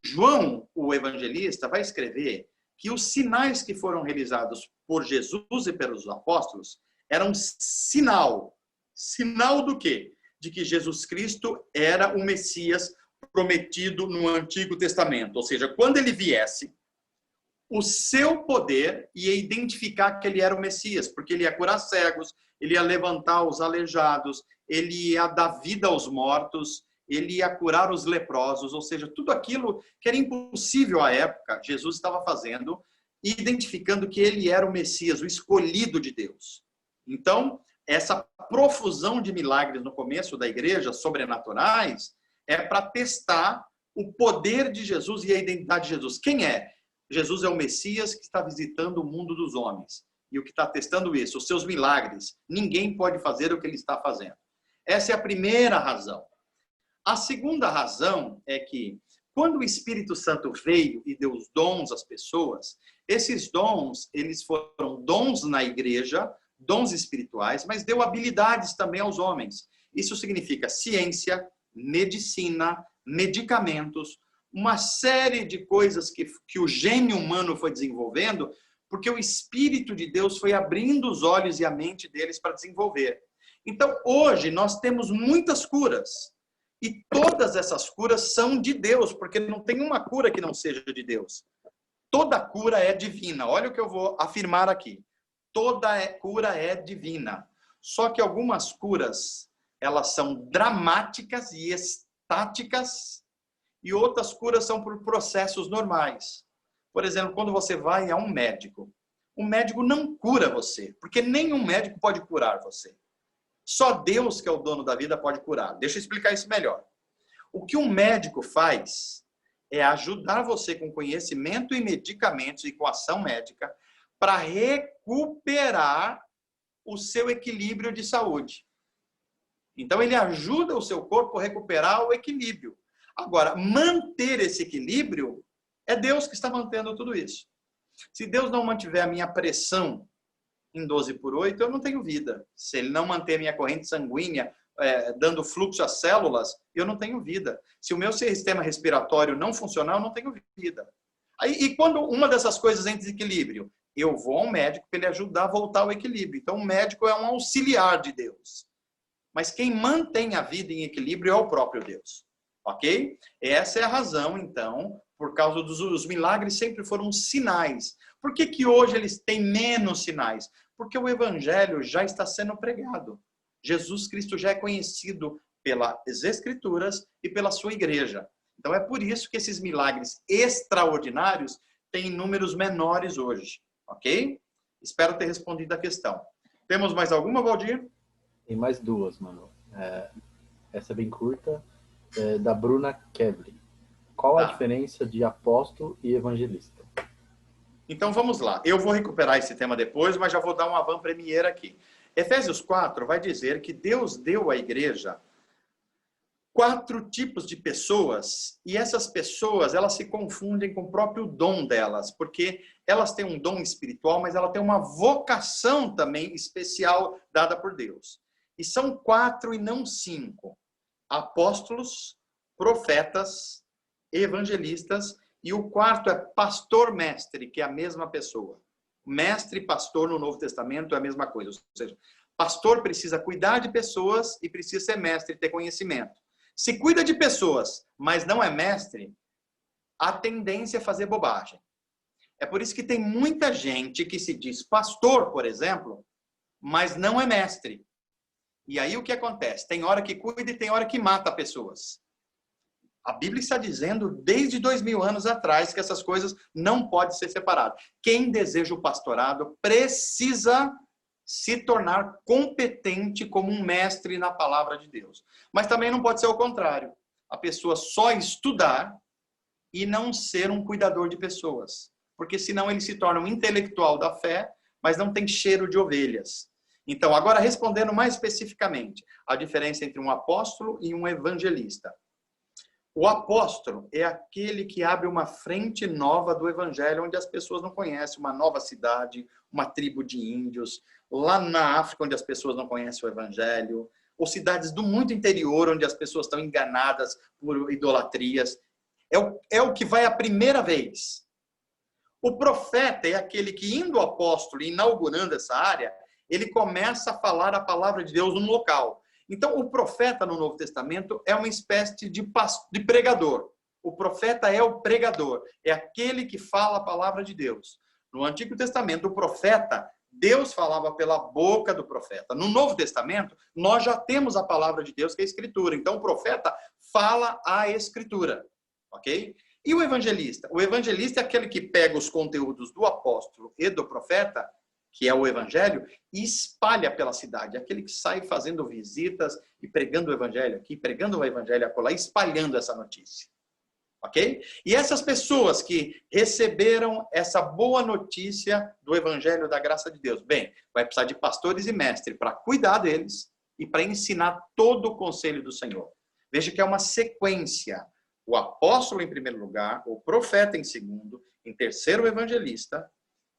João, o evangelista, vai escrever que os sinais que foram realizados por Jesus e pelos apóstolos eram sinal. Sinal do quê? De que Jesus Cristo era o Messias prometido no Antigo Testamento. Ou seja, quando ele viesse, o seu poder ia identificar que ele era o Messias, porque ele ia curar cegos, ele ia levantar os aleijados, ele ia dar vida aos mortos, ele ia curar os leprosos, ou seja, tudo aquilo que era impossível à época, Jesus estava fazendo, identificando que ele era o Messias, o escolhido de Deus. Então, essa profusão de milagres no começo da igreja, sobrenaturais, é para testar o poder de Jesus e a identidade de Jesus. Quem é? Jesus é o Messias que está visitando o mundo dos homens. E o que está testando isso? Os seus milagres. Ninguém pode fazer o que ele está fazendo. Essa é a primeira razão. A segunda razão é que, quando o Espírito Santo veio e deu os dons às pessoas, esses dons, eles foram dons na igreja, dons espirituais, mas deu habilidades também aos homens. Isso significa ciência, medicina, medicamentos, uma série de coisas que o gênio humano foi desenvolvendo, porque o Espírito de Deus foi abrindo os olhos e a mente deles para desenvolver. Então, hoje, nós temos muitas curas. E todas essas curas são de Deus, porque não tem uma cura que não seja de Deus. Toda cura é divina. Olha o que eu vou afirmar aqui. Toda cura é divina. Só que algumas curas, elas são dramáticas e estáticas, e outras curas são por processos normais. Por exemplo, quando você vai a um médico, o médico não cura você, porque nenhum médico pode curar você. Só Deus, que é o dono da vida, pode curar. Deixa eu explicar isso melhor. O que um médico faz é ajudar você com conhecimento e medicamentos e com ação médica para recuperar o seu equilíbrio de saúde. Então, ele ajuda o seu corpo a recuperar o equilíbrio. Agora, manter esse equilíbrio, é Deus que está mantendo tudo isso. Se Deus não mantiver a minha pressão em 12/8, eu não tenho vida. Se ele não manter minha corrente sanguínea dando fluxo às células, eu não tenho vida. Se o meu sistema respiratório não funcionar, eu não tenho vida. E quando uma dessas coisas entra em desequilíbrio, eu vou ao médico para ele ajudar a voltar ao equilíbrio. Então, o médico é um auxiliar de Deus. Mas quem mantém a vida em equilíbrio é o próprio Deus. Ok? Essa é a razão, então, por causa dos milagres sempre foram sinais. Por que hoje eles têm menos sinais? Porque o evangelho já está sendo pregado. Jesus Cristo já é conhecido pelas Escrituras e pela sua igreja. Então é por isso que esses milagres extraordinários têm números menores hoje. Ok? Espero ter respondido a questão. Temos mais alguma, Valdir? Tem mais duas, mano. Essa é bem curta, da Bruna Kevlin. Qual a diferença de apóstolo e evangelista? Então vamos lá. Eu vou recuperar esse tema depois, mas já vou dar um avant-première aqui. Efésios 4 vai dizer que Deus deu à igreja 4 tipos de pessoas, e essas pessoas, elas se confundem com o próprio dom delas, porque elas têm um dom espiritual, mas ela tem uma vocação também especial dada por Deus. E são 4 e não 5. Apóstolos, profetas, evangelistas, e o quarto é pastor-mestre, que é a mesma pessoa. Mestre e pastor no Novo Testamento é a mesma coisa. Ou seja, pastor precisa cuidar de pessoas e precisa ser mestre e ter conhecimento. Se cuida de pessoas, mas não é mestre, a tendência é fazer bobagem. É por isso que tem muita gente que se diz pastor, por exemplo, mas não é mestre. E aí o que acontece? Tem hora que cuida e tem hora que mata pessoas. A Bíblia está dizendo desde 2000 anos atrás que essas coisas não podem ser separadas. Quem deseja o pastorado precisa se tornar competente como um mestre na palavra de Deus. Mas também não pode ser o contrário. A pessoa só estudar e não ser um cuidador de pessoas. Porque senão ele se torna um intelectual da fé, mas não tem cheiro de ovelhas. Então, agora respondendo mais especificamente, a diferença entre um apóstolo e um evangelista. O apóstolo é aquele que abre uma frente nova do evangelho, onde as pessoas não conhecem, uma nova cidade, uma tribo de índios, lá na África, onde as pessoas não conhecem o evangelho, ou cidades do muito interior, onde as pessoas estão enganadas por idolatrias. É o que vai a primeira vez. O profeta é aquele que, indo ao apóstolo e inaugurando essa área, ele começa a falar a palavra de Deus num local. Então, o profeta no Novo Testamento é uma espécie de pregador. O profeta é o pregador, é aquele que fala a palavra de Deus. No Antigo Testamento, o profeta, Deus falava pela boca do profeta. No Novo Testamento, nós já temos a palavra de Deus, que é a Escritura. Então, o profeta fala a Escritura, ok? E o evangelista? O evangelista é aquele que pega os conteúdos do apóstolo e do profeta, que é o evangelho, e espalha pela cidade. Aquele que sai fazendo visitas e pregando o evangelho aqui, pregando o evangelho acolá, espalhando essa notícia. Ok? E essas pessoas que receberam essa boa notícia do Evangelho da Graça de Deus, bem, vai precisar de pastores e mestres para cuidar deles e para ensinar todo o conselho do Senhor. Veja que é uma sequência. O apóstolo em primeiro lugar, o profeta em segundo, em terceiro o evangelista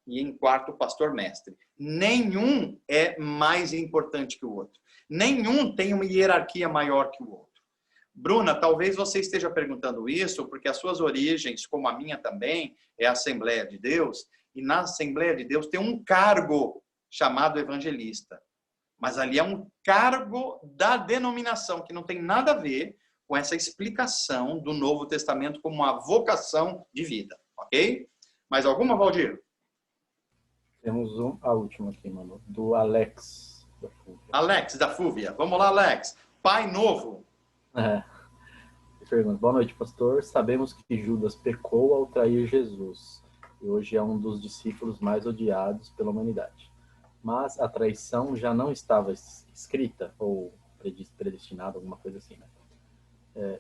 e em quarto o pastor mestre. Nenhum é mais importante que o outro. Nenhum tem uma hierarquia maior que o outro. Bruna, talvez você esteja perguntando isso porque as suas origens, como a minha também, é a Assembleia de Deus, e na Assembleia de Deus tem um cargo chamado evangelista. Mas ali é um cargo da denominação, que não tem nada a ver com essa explicação do Novo Testamento como uma vocação de vida, ok? Mais alguma, Valdir? Temos a última aqui, mano, do Alex da Fúvia. Alex da Fúvia. Vamos lá, Alex. Pai novo. Pergunta: boa noite, pastor. Sabemos que Judas pecou ao trair Jesus e hoje é um dos discípulos mais odiados pela humanidade. Mas a traição já não estava escrita ou predestinada, alguma coisa assim, né?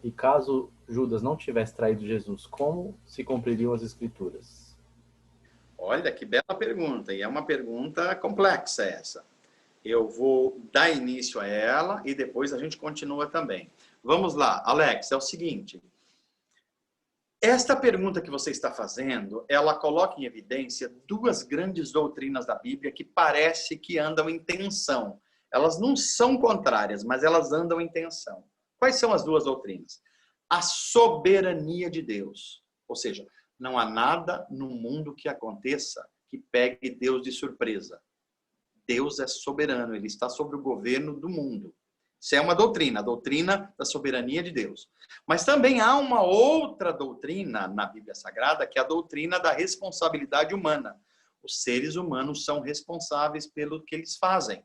E caso Judas não tivesse traído Jesus, como se cumpririam as escrituras? Olha, que bela pergunta. E é uma pergunta complexa essa. Eu vou dar início a ela e depois a gente continua também. Vamos lá, Alex, é o seguinte. Esta pergunta que você está fazendo, ela coloca em evidência duas grandes doutrinas da Bíblia que parece que andam em tensão. Elas não são contrárias, mas elas andam em tensão. Quais são as duas doutrinas? A soberania de Deus. Ou seja, não há nada no mundo que aconteça que pegue Deus de surpresa. Deus é soberano, ele está sobre o governo do mundo. Isso é uma doutrina, a doutrina da soberania de Deus. Mas também há uma outra doutrina na Bíblia Sagrada, que é a doutrina da responsabilidade humana. Os seres humanos são responsáveis pelo que eles fazem.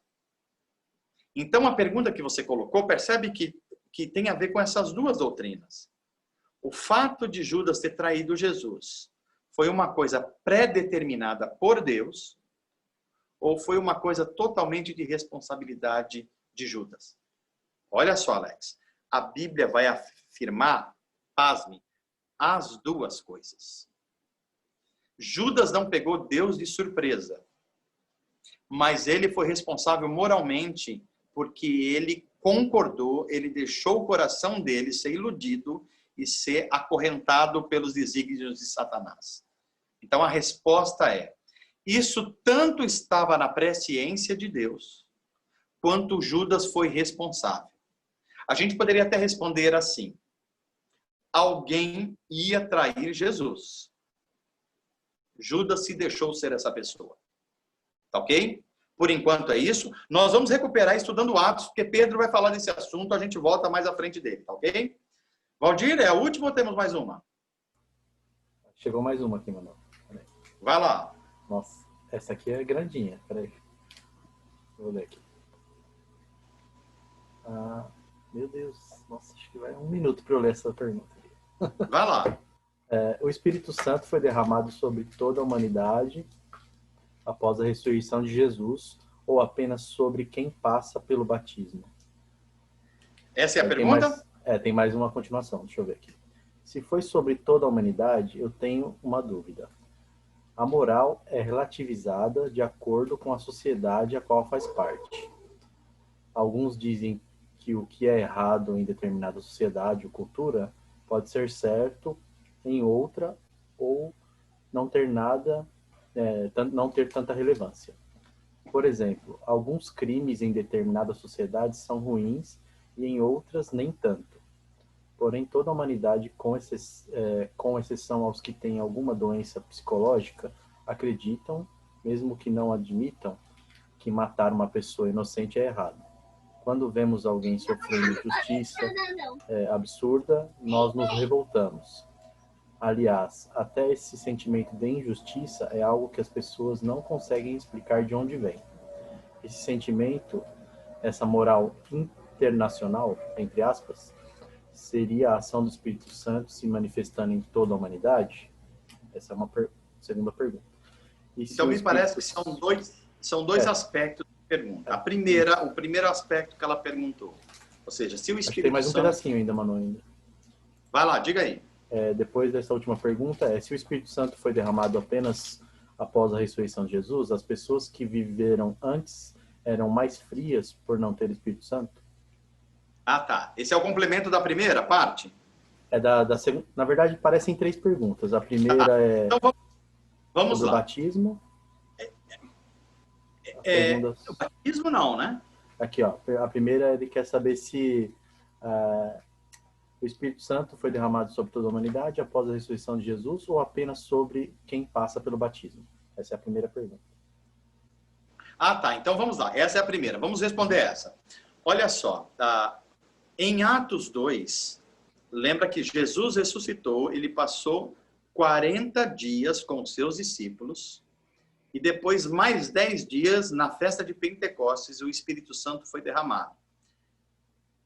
Então, a pergunta que você colocou, percebe que tem a ver com essas duas doutrinas. O fato de Judas ter traído Jesus foi uma coisa pré-determinada por Deus ou foi uma coisa totalmente de responsabilidade de Judas? Olha só, Alex, a Bíblia vai afirmar, pasme, as duas coisas. Judas não pegou Deus de surpresa, mas ele foi responsável moralmente porque ele concordou, ele deixou o coração dele ser iludido e ser acorrentado pelos desígnios de Satanás. Então a resposta é: isso tanto estava na presciência de Deus, quanto Judas foi responsável. A gente poderia até responder assim: alguém ia trair Jesus. Judas se deixou ser essa pessoa. Tá ok? Por enquanto é isso. Nós vamos recuperar estudando Atos, porque Pedro vai falar desse assunto, a gente volta mais à frente dele, tá ok? Valdir, é a última ou temos mais uma? Chegou mais uma aqui, mano. Vai lá. Nossa, essa aqui é grandinha. Peraí. Vou ler aqui. Meu Deus. Nossa, acho que vai 1 minuto para eu ler essa pergunta. Vai lá. O Espírito Santo foi derramado sobre toda a humanidade após a ressurreição de Jesus ou apenas sobre quem passa pelo batismo? Essa é a pergunta? Tem mais uma continuação. Deixa eu ver aqui. Se foi sobre toda a humanidade, eu tenho uma dúvida. A moral é relativizada de acordo com a sociedade a qual faz parte. Alguns dizem que o que é errado em determinada sociedade ou cultura pode ser certo em outra ou não ter não ter tanta relevância. Por exemplo, alguns crimes em determinadas sociedades são ruins e em outras nem tanto. Porém, toda a humanidade, com exceção aos que têm alguma doença psicológica, acreditam, mesmo que não admitam, que matar uma pessoa inocente é errado. Quando vemos alguém sofrendo injustiça absurda, nós nos revoltamos. Aliás, até esse sentimento de injustiça é algo que as pessoas não conseguem explicar de onde vem. Esse sentimento, essa moral internacional, entre aspas, seria a ação do Espírito Santo se manifestando em toda a humanidade? Essa é uma segunda pergunta. Então, me parece que são dois aspectos da pergunta. O primeiro aspecto que ela perguntou. Ou seja, se o Espírito Santo... Tem mais um pedacinho ainda, Manu. Ainda. Vai lá, diga aí. depois dessa última pergunta, se o Espírito Santo foi derramado apenas após a ressurreição de Jesus, as pessoas que viveram antes eram mais frias por não ter Espírito Santo? Ah, tá. Esse é o complemento da primeira parte? Na verdade, parecem 3 perguntas. A primeira então, vamos sobre lá. o batismo. O batismo não, né? Aqui, ó. A primeira, ele quer saber se o Espírito Santo foi derramado sobre toda a humanidade após a ressurreição de Jesus ou apenas sobre quem passa pelo batismo? Essa é a primeira pergunta. Ah, tá. Então vamos lá. Essa é a primeira. Vamos responder essa. Olha só. Em Atos 2, lembra que Jesus ressuscitou, ele passou 40 dias com seus discípulos e depois mais 10 dias na festa de Pentecostes o Espírito Santo foi derramado.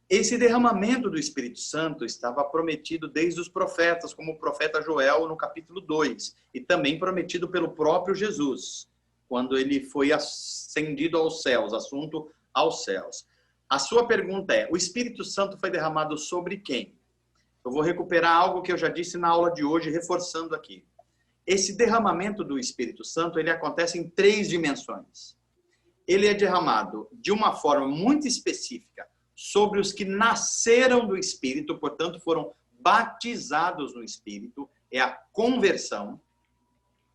Esse derramamento do Espírito Santo estava prometido desde os profetas, como o profeta Joel no capítulo 2, e também prometido pelo próprio Jesus, quando ele foi ascendido aos céus, assunto aos céus. A sua pergunta é, o Espírito Santo foi derramado sobre quem? Eu vou recuperar algo que eu já disse na aula de hoje, reforçando aqui. Esse derramamento do Espírito Santo, ele acontece em 3 dimensões. Ele é derramado de uma forma muito específica sobre os que nasceram do Espírito, portanto foram batizados no Espírito, é a conversão.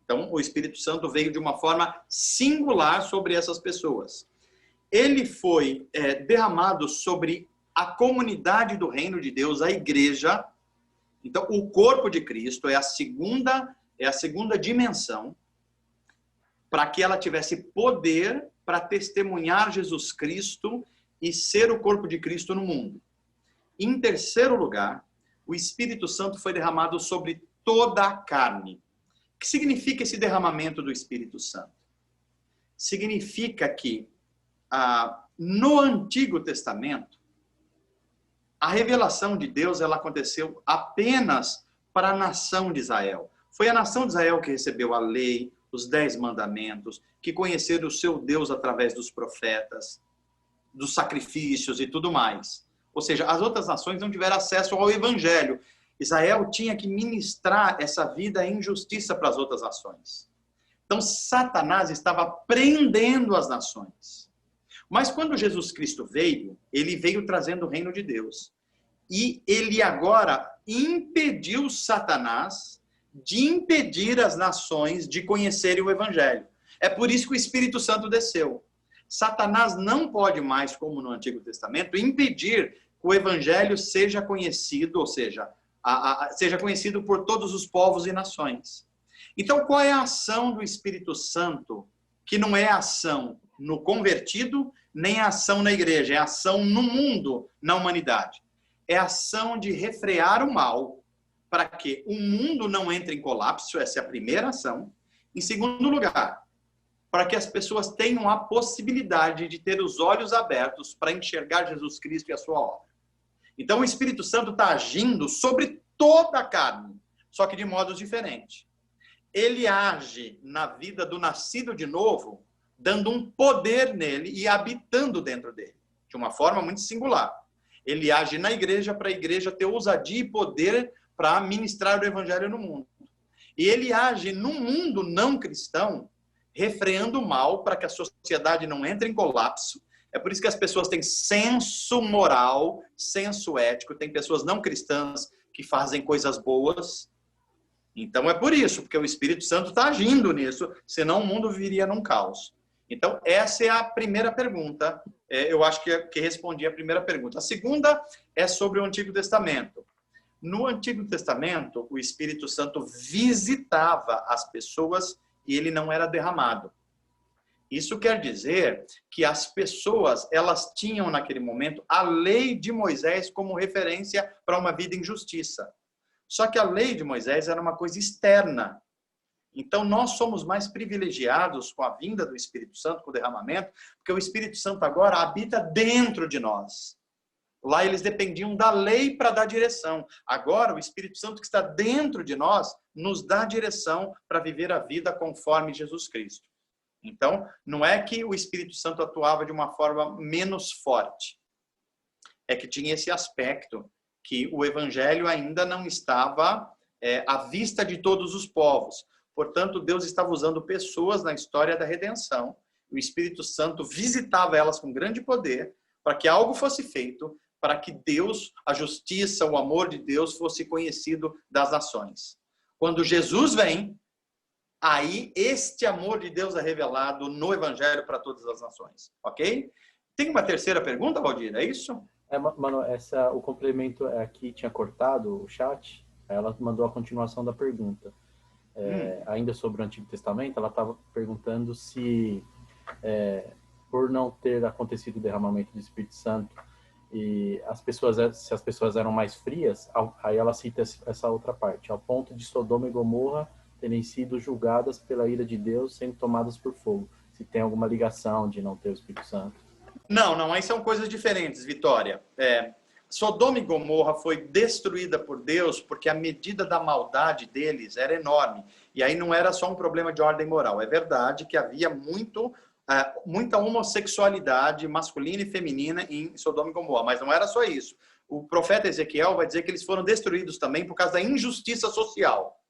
Então, o Espírito Santo veio de uma forma singular sobre essas pessoas. Ele foi derramado sobre a comunidade do reino de Deus, a igreja. Então, o corpo de Cristo é a segunda dimensão para que ela tivesse poder para testemunhar Jesus Cristo e ser o corpo de Cristo no mundo. Em terceiro lugar, o Espírito Santo foi derramado sobre toda a carne. O que significa esse derramamento do Espírito Santo? Significa que no Antigo Testamento, a revelação de Deus ela aconteceu apenas para a nação de Israel. Foi a nação de Israel que recebeu a lei, os 10 mandamentos, que conheceram o seu Deus através dos profetas, dos sacrifícios e tudo mais. Ou seja, as outras nações não tiveram acesso ao Evangelho. Israel tinha que ministrar essa vida em justiça para as outras nações. Então, Satanás estava prendendo as nações. Mas quando Jesus Cristo veio, ele veio trazendo o reino de Deus. E ele agora impediu Satanás de impedir as nações de conhecerem o Evangelho. É por isso que o Espírito Santo desceu. Satanás não pode mais, como no Antigo Testamento, impedir que o Evangelho seja conhecido, ou seja, seja conhecido por todos os povos e nações. Então, qual é a ação do Espírito Santo, que não é ação no convertido, nem ação na igreja, é ação no mundo, na humanidade. É ação de refrear o mal, para que o mundo não entre em colapso, essa é a primeira ação. Em segundo lugar, para que as pessoas tenham a possibilidade de ter os olhos abertos para enxergar Jesus Cristo e a sua obra. Então, o Espírito Santo está agindo sobre toda a carne, só que de modos diferentes. Ele age na vida do nascido de novo, dando um poder nele e habitando dentro dele, de uma forma muito singular. Ele age na igreja para a igreja ter ousadia e poder para ministrar o evangelho no mundo. E ele age no mundo não cristão, refreando o mal para que a sociedade não entre em colapso. É por isso que as pessoas têm senso moral, senso ético, tem pessoas não cristãs que fazem coisas boas. Então é por isso, porque o Espírito Santo está agindo nisso, senão o mundo viria num caos. Então essa é a primeira pergunta, eu acho que respondi a primeira pergunta. A segunda é sobre o Antigo Testamento. No Antigo Testamento, o Espírito Santo visitava as pessoas e ele não era derramado. Isso quer dizer que as pessoas, elas tinham naquele momento a lei de Moisés como referência para uma vida em justiça. Só que a lei de Moisés era uma coisa externa. Então nós somos mais privilegiados com a vinda do Espírito Santo, com o derramamento, porque o Espírito Santo agora habita dentro de nós. Lá eles dependiam da lei para dar direção. Agora o Espírito Santo que está dentro de nós nos dá direção para viver a vida conforme Jesus Cristo. Então, não é que o Espírito Santo atuava de uma forma menos forte. É que tinha esse aspecto que o evangelho ainda não estava à vista de todos os povos. Portanto, Deus estava usando pessoas na história da redenção. O Espírito Santo visitava elas com grande poder para que algo fosse feito, para que Deus, a justiça, o amor de Deus fosse conhecido das nações. Quando Jesus vem, aí este amor de Deus é revelado no Evangelho para todas as nações. Ok? Tem uma terceira pergunta, Valdir? É isso? Mano, o complemento aqui tinha cortado o chat. Ela mandou a continuação da pergunta. Ainda sobre o Antigo Testamento, ela estava perguntando se, por não ter acontecido o derramamento do Espírito Santo, e se as pessoas eram mais frias, aí ela cita essa outra parte, ao ponto de Sodoma e Gomorra terem sido julgadas pela ira de Deus, sendo tomadas por fogo. Se tem alguma ligação de não ter o Espírito Santo. Não, aí são coisas diferentes, Vitória. Sodoma e Gomorra foi destruída por Deus porque a medida da maldade deles era enorme. E aí não era só um problema de ordem moral. É verdade que havia muita homossexualidade masculina e feminina em Sodoma e Gomorra, mas não era só isso. O profeta Ezequiel vai dizer que eles foram destruídos também por causa da injustiça social.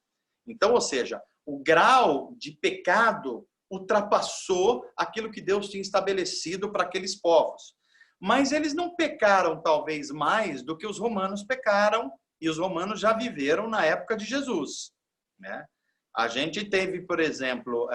Então, ou seja, o grau de pecado ultrapassou aquilo que Deus tinha estabelecido para aqueles povos. Mas eles não pecaram talvez mais do que os romanos pecaram, e os romanos já viveram na época de Jesus, né? A gente teve, por exemplo,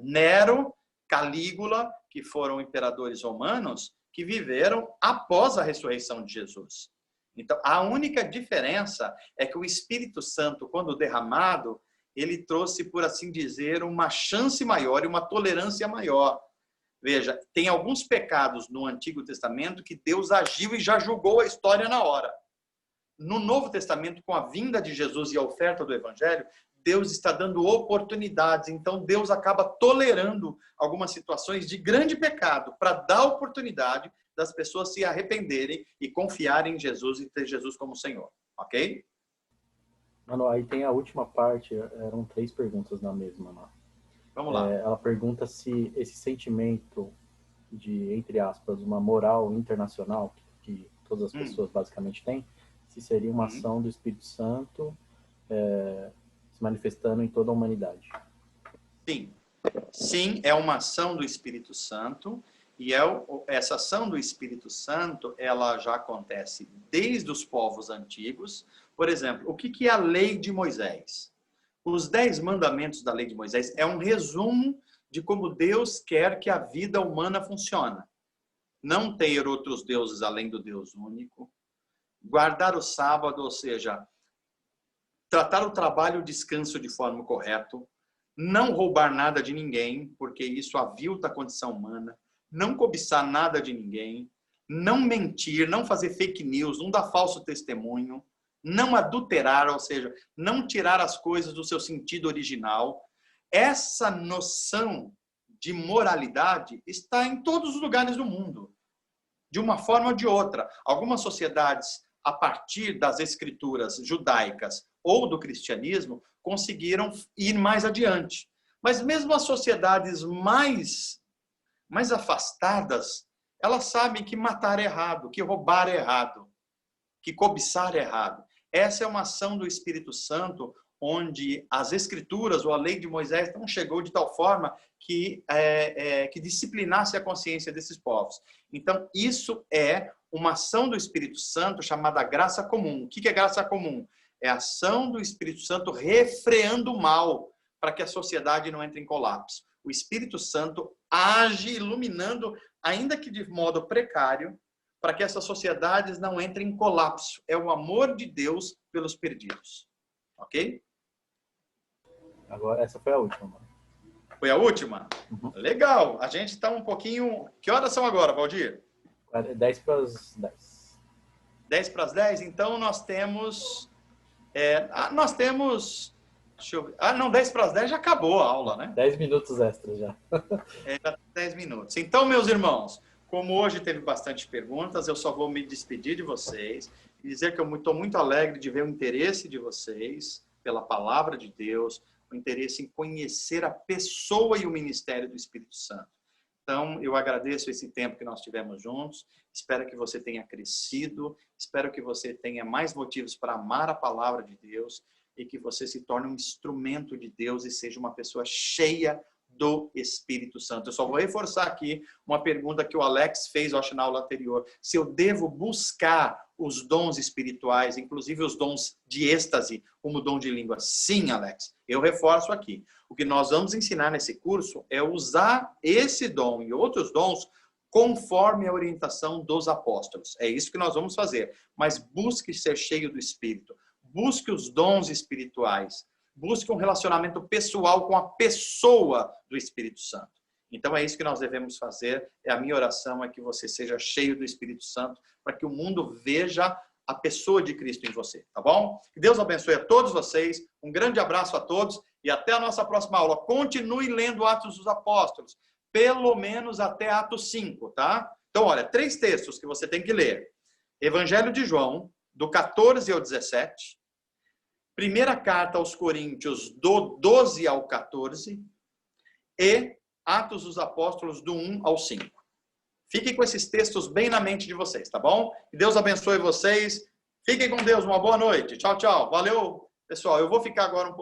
Nero, Calígula, que foram imperadores romanos, que viveram após a ressurreição de Jesus. Então, a única diferença é que o Espírito Santo, quando derramado, ele trouxe, por assim dizer, uma chance maior e uma tolerância maior. Veja, tem alguns pecados no Antigo Testamento que Deus agiu e já julgou a história na hora. No Novo Testamento, com a vinda de Jesus e a oferta do Evangelho, Deus está dando oportunidades. Então, Deus acaba tolerando algumas situações de grande pecado para dar oportunidade das pessoas se arrependerem e confiarem em Jesus e ter Jesus como Senhor. Ok? Mano, aí tem a última parte, eram 3 perguntas na mesma, mano. Vamos lá. Ela pergunta se esse sentimento de, entre aspas, uma moral internacional que todas as pessoas basicamente têm, se seria uma ação do Espírito Santo se manifestando em toda a humanidade. Sim. Sim, é uma ação do Espírito Santo, e essa ação do Espírito Santo, ela já acontece desde os povos antigos. Por exemplo, o que é a lei de Moisés? Os 10 mandamentos da lei de Moisés é um resumo de como Deus quer que a vida humana funcione. Não ter outros deuses além do Deus único. Guardar o sábado, ou seja, tratar o trabalho e o descanso de forma correta. Não roubar nada de ninguém, porque isso avilta a condição humana. Não cobiçar nada de ninguém. Não mentir, não fazer fake news, não dar falso testemunho. Não adulterar, ou seja, não tirar as coisas do seu sentido original. Essa noção de moralidade está em todos os lugares do mundo, de uma forma ou de outra. Algumas sociedades, a partir das escrituras judaicas ou do cristianismo, conseguiram ir mais adiante. Mas mesmo as sociedades mais afastadas, elas sabem que matar é errado, que roubar é errado, que cobiçar é errado. Essa é uma ação do Espírito Santo, onde as Escrituras ou a lei de Moisés não chegou de tal forma que disciplinasse a consciência desses povos. Então, isso é uma ação do Espírito Santo chamada graça comum. O que é graça comum? É a ação do Espírito Santo refreando o mal para que a sociedade não entre em colapso. O Espírito Santo age iluminando, ainda que de modo precário, para que essas sociedades não entrem em colapso. É o amor de Deus pelos perdidos. Ok? Agora, essa foi a última, mano. Foi a última? Uhum. Legal. A gente está um pouquinho... Que horas são agora, Valdir? 10 para as 10. 10 para as 10? Então, nós temos... Deixa eu ver. 10 para as 10 já acabou a aula, né? 10 minutos extras já. Já 10 minutos. Então, meus irmãos, como hoje teve bastante perguntas, eu só vou me despedir de vocês e dizer que eu estou muito alegre de ver o interesse de vocês pela palavra de Deus, o interesse em conhecer a pessoa e o ministério do Espírito Santo. Então, eu agradeço esse tempo que nós tivemos juntos. Espero que você tenha crescido. Espero que você tenha mais motivos para amar a palavra de Deus e que você se torne um instrumento de Deus e seja uma pessoa cheia do Espírito Santo. Eu só vou reforçar aqui uma pergunta que o Alex fez, eu acho, na aula anterior. Se eu devo buscar os dons espirituais, inclusive os dons de êxtase, como o dom de língua. Sim, Alex, eu reforço aqui. O que nós vamos ensinar nesse curso é usar esse dom e outros dons conforme a orientação dos apóstolos. É isso que nós vamos fazer. Mas busque ser cheio do Espírito. Busque os dons espirituais. Busque um relacionamento pessoal com a pessoa do Espírito Santo. Então é isso que nós devemos fazer. A minha oração é que você seja cheio do Espírito Santo para que o mundo veja a pessoa de Cristo em você, tá bom? Que Deus abençoe a todos vocês. Um grande abraço a todos e até a nossa próxima aula. Continue lendo Atos dos Apóstolos, pelo menos até Atos 5, tá? Então, olha, 3 textos que você tem que ler. Evangelho de João, do 14 ao 17. Primeira carta aos Coríntios, do 12 ao 14. E Atos dos Apóstolos, do 1 ao 5. Fiquem com esses textos bem na mente de vocês, tá bom? Que Deus abençoe vocês. Fiquem com Deus. Uma boa noite. Tchau, tchau. Valeu, pessoal. Eu vou ficar agora um pouco.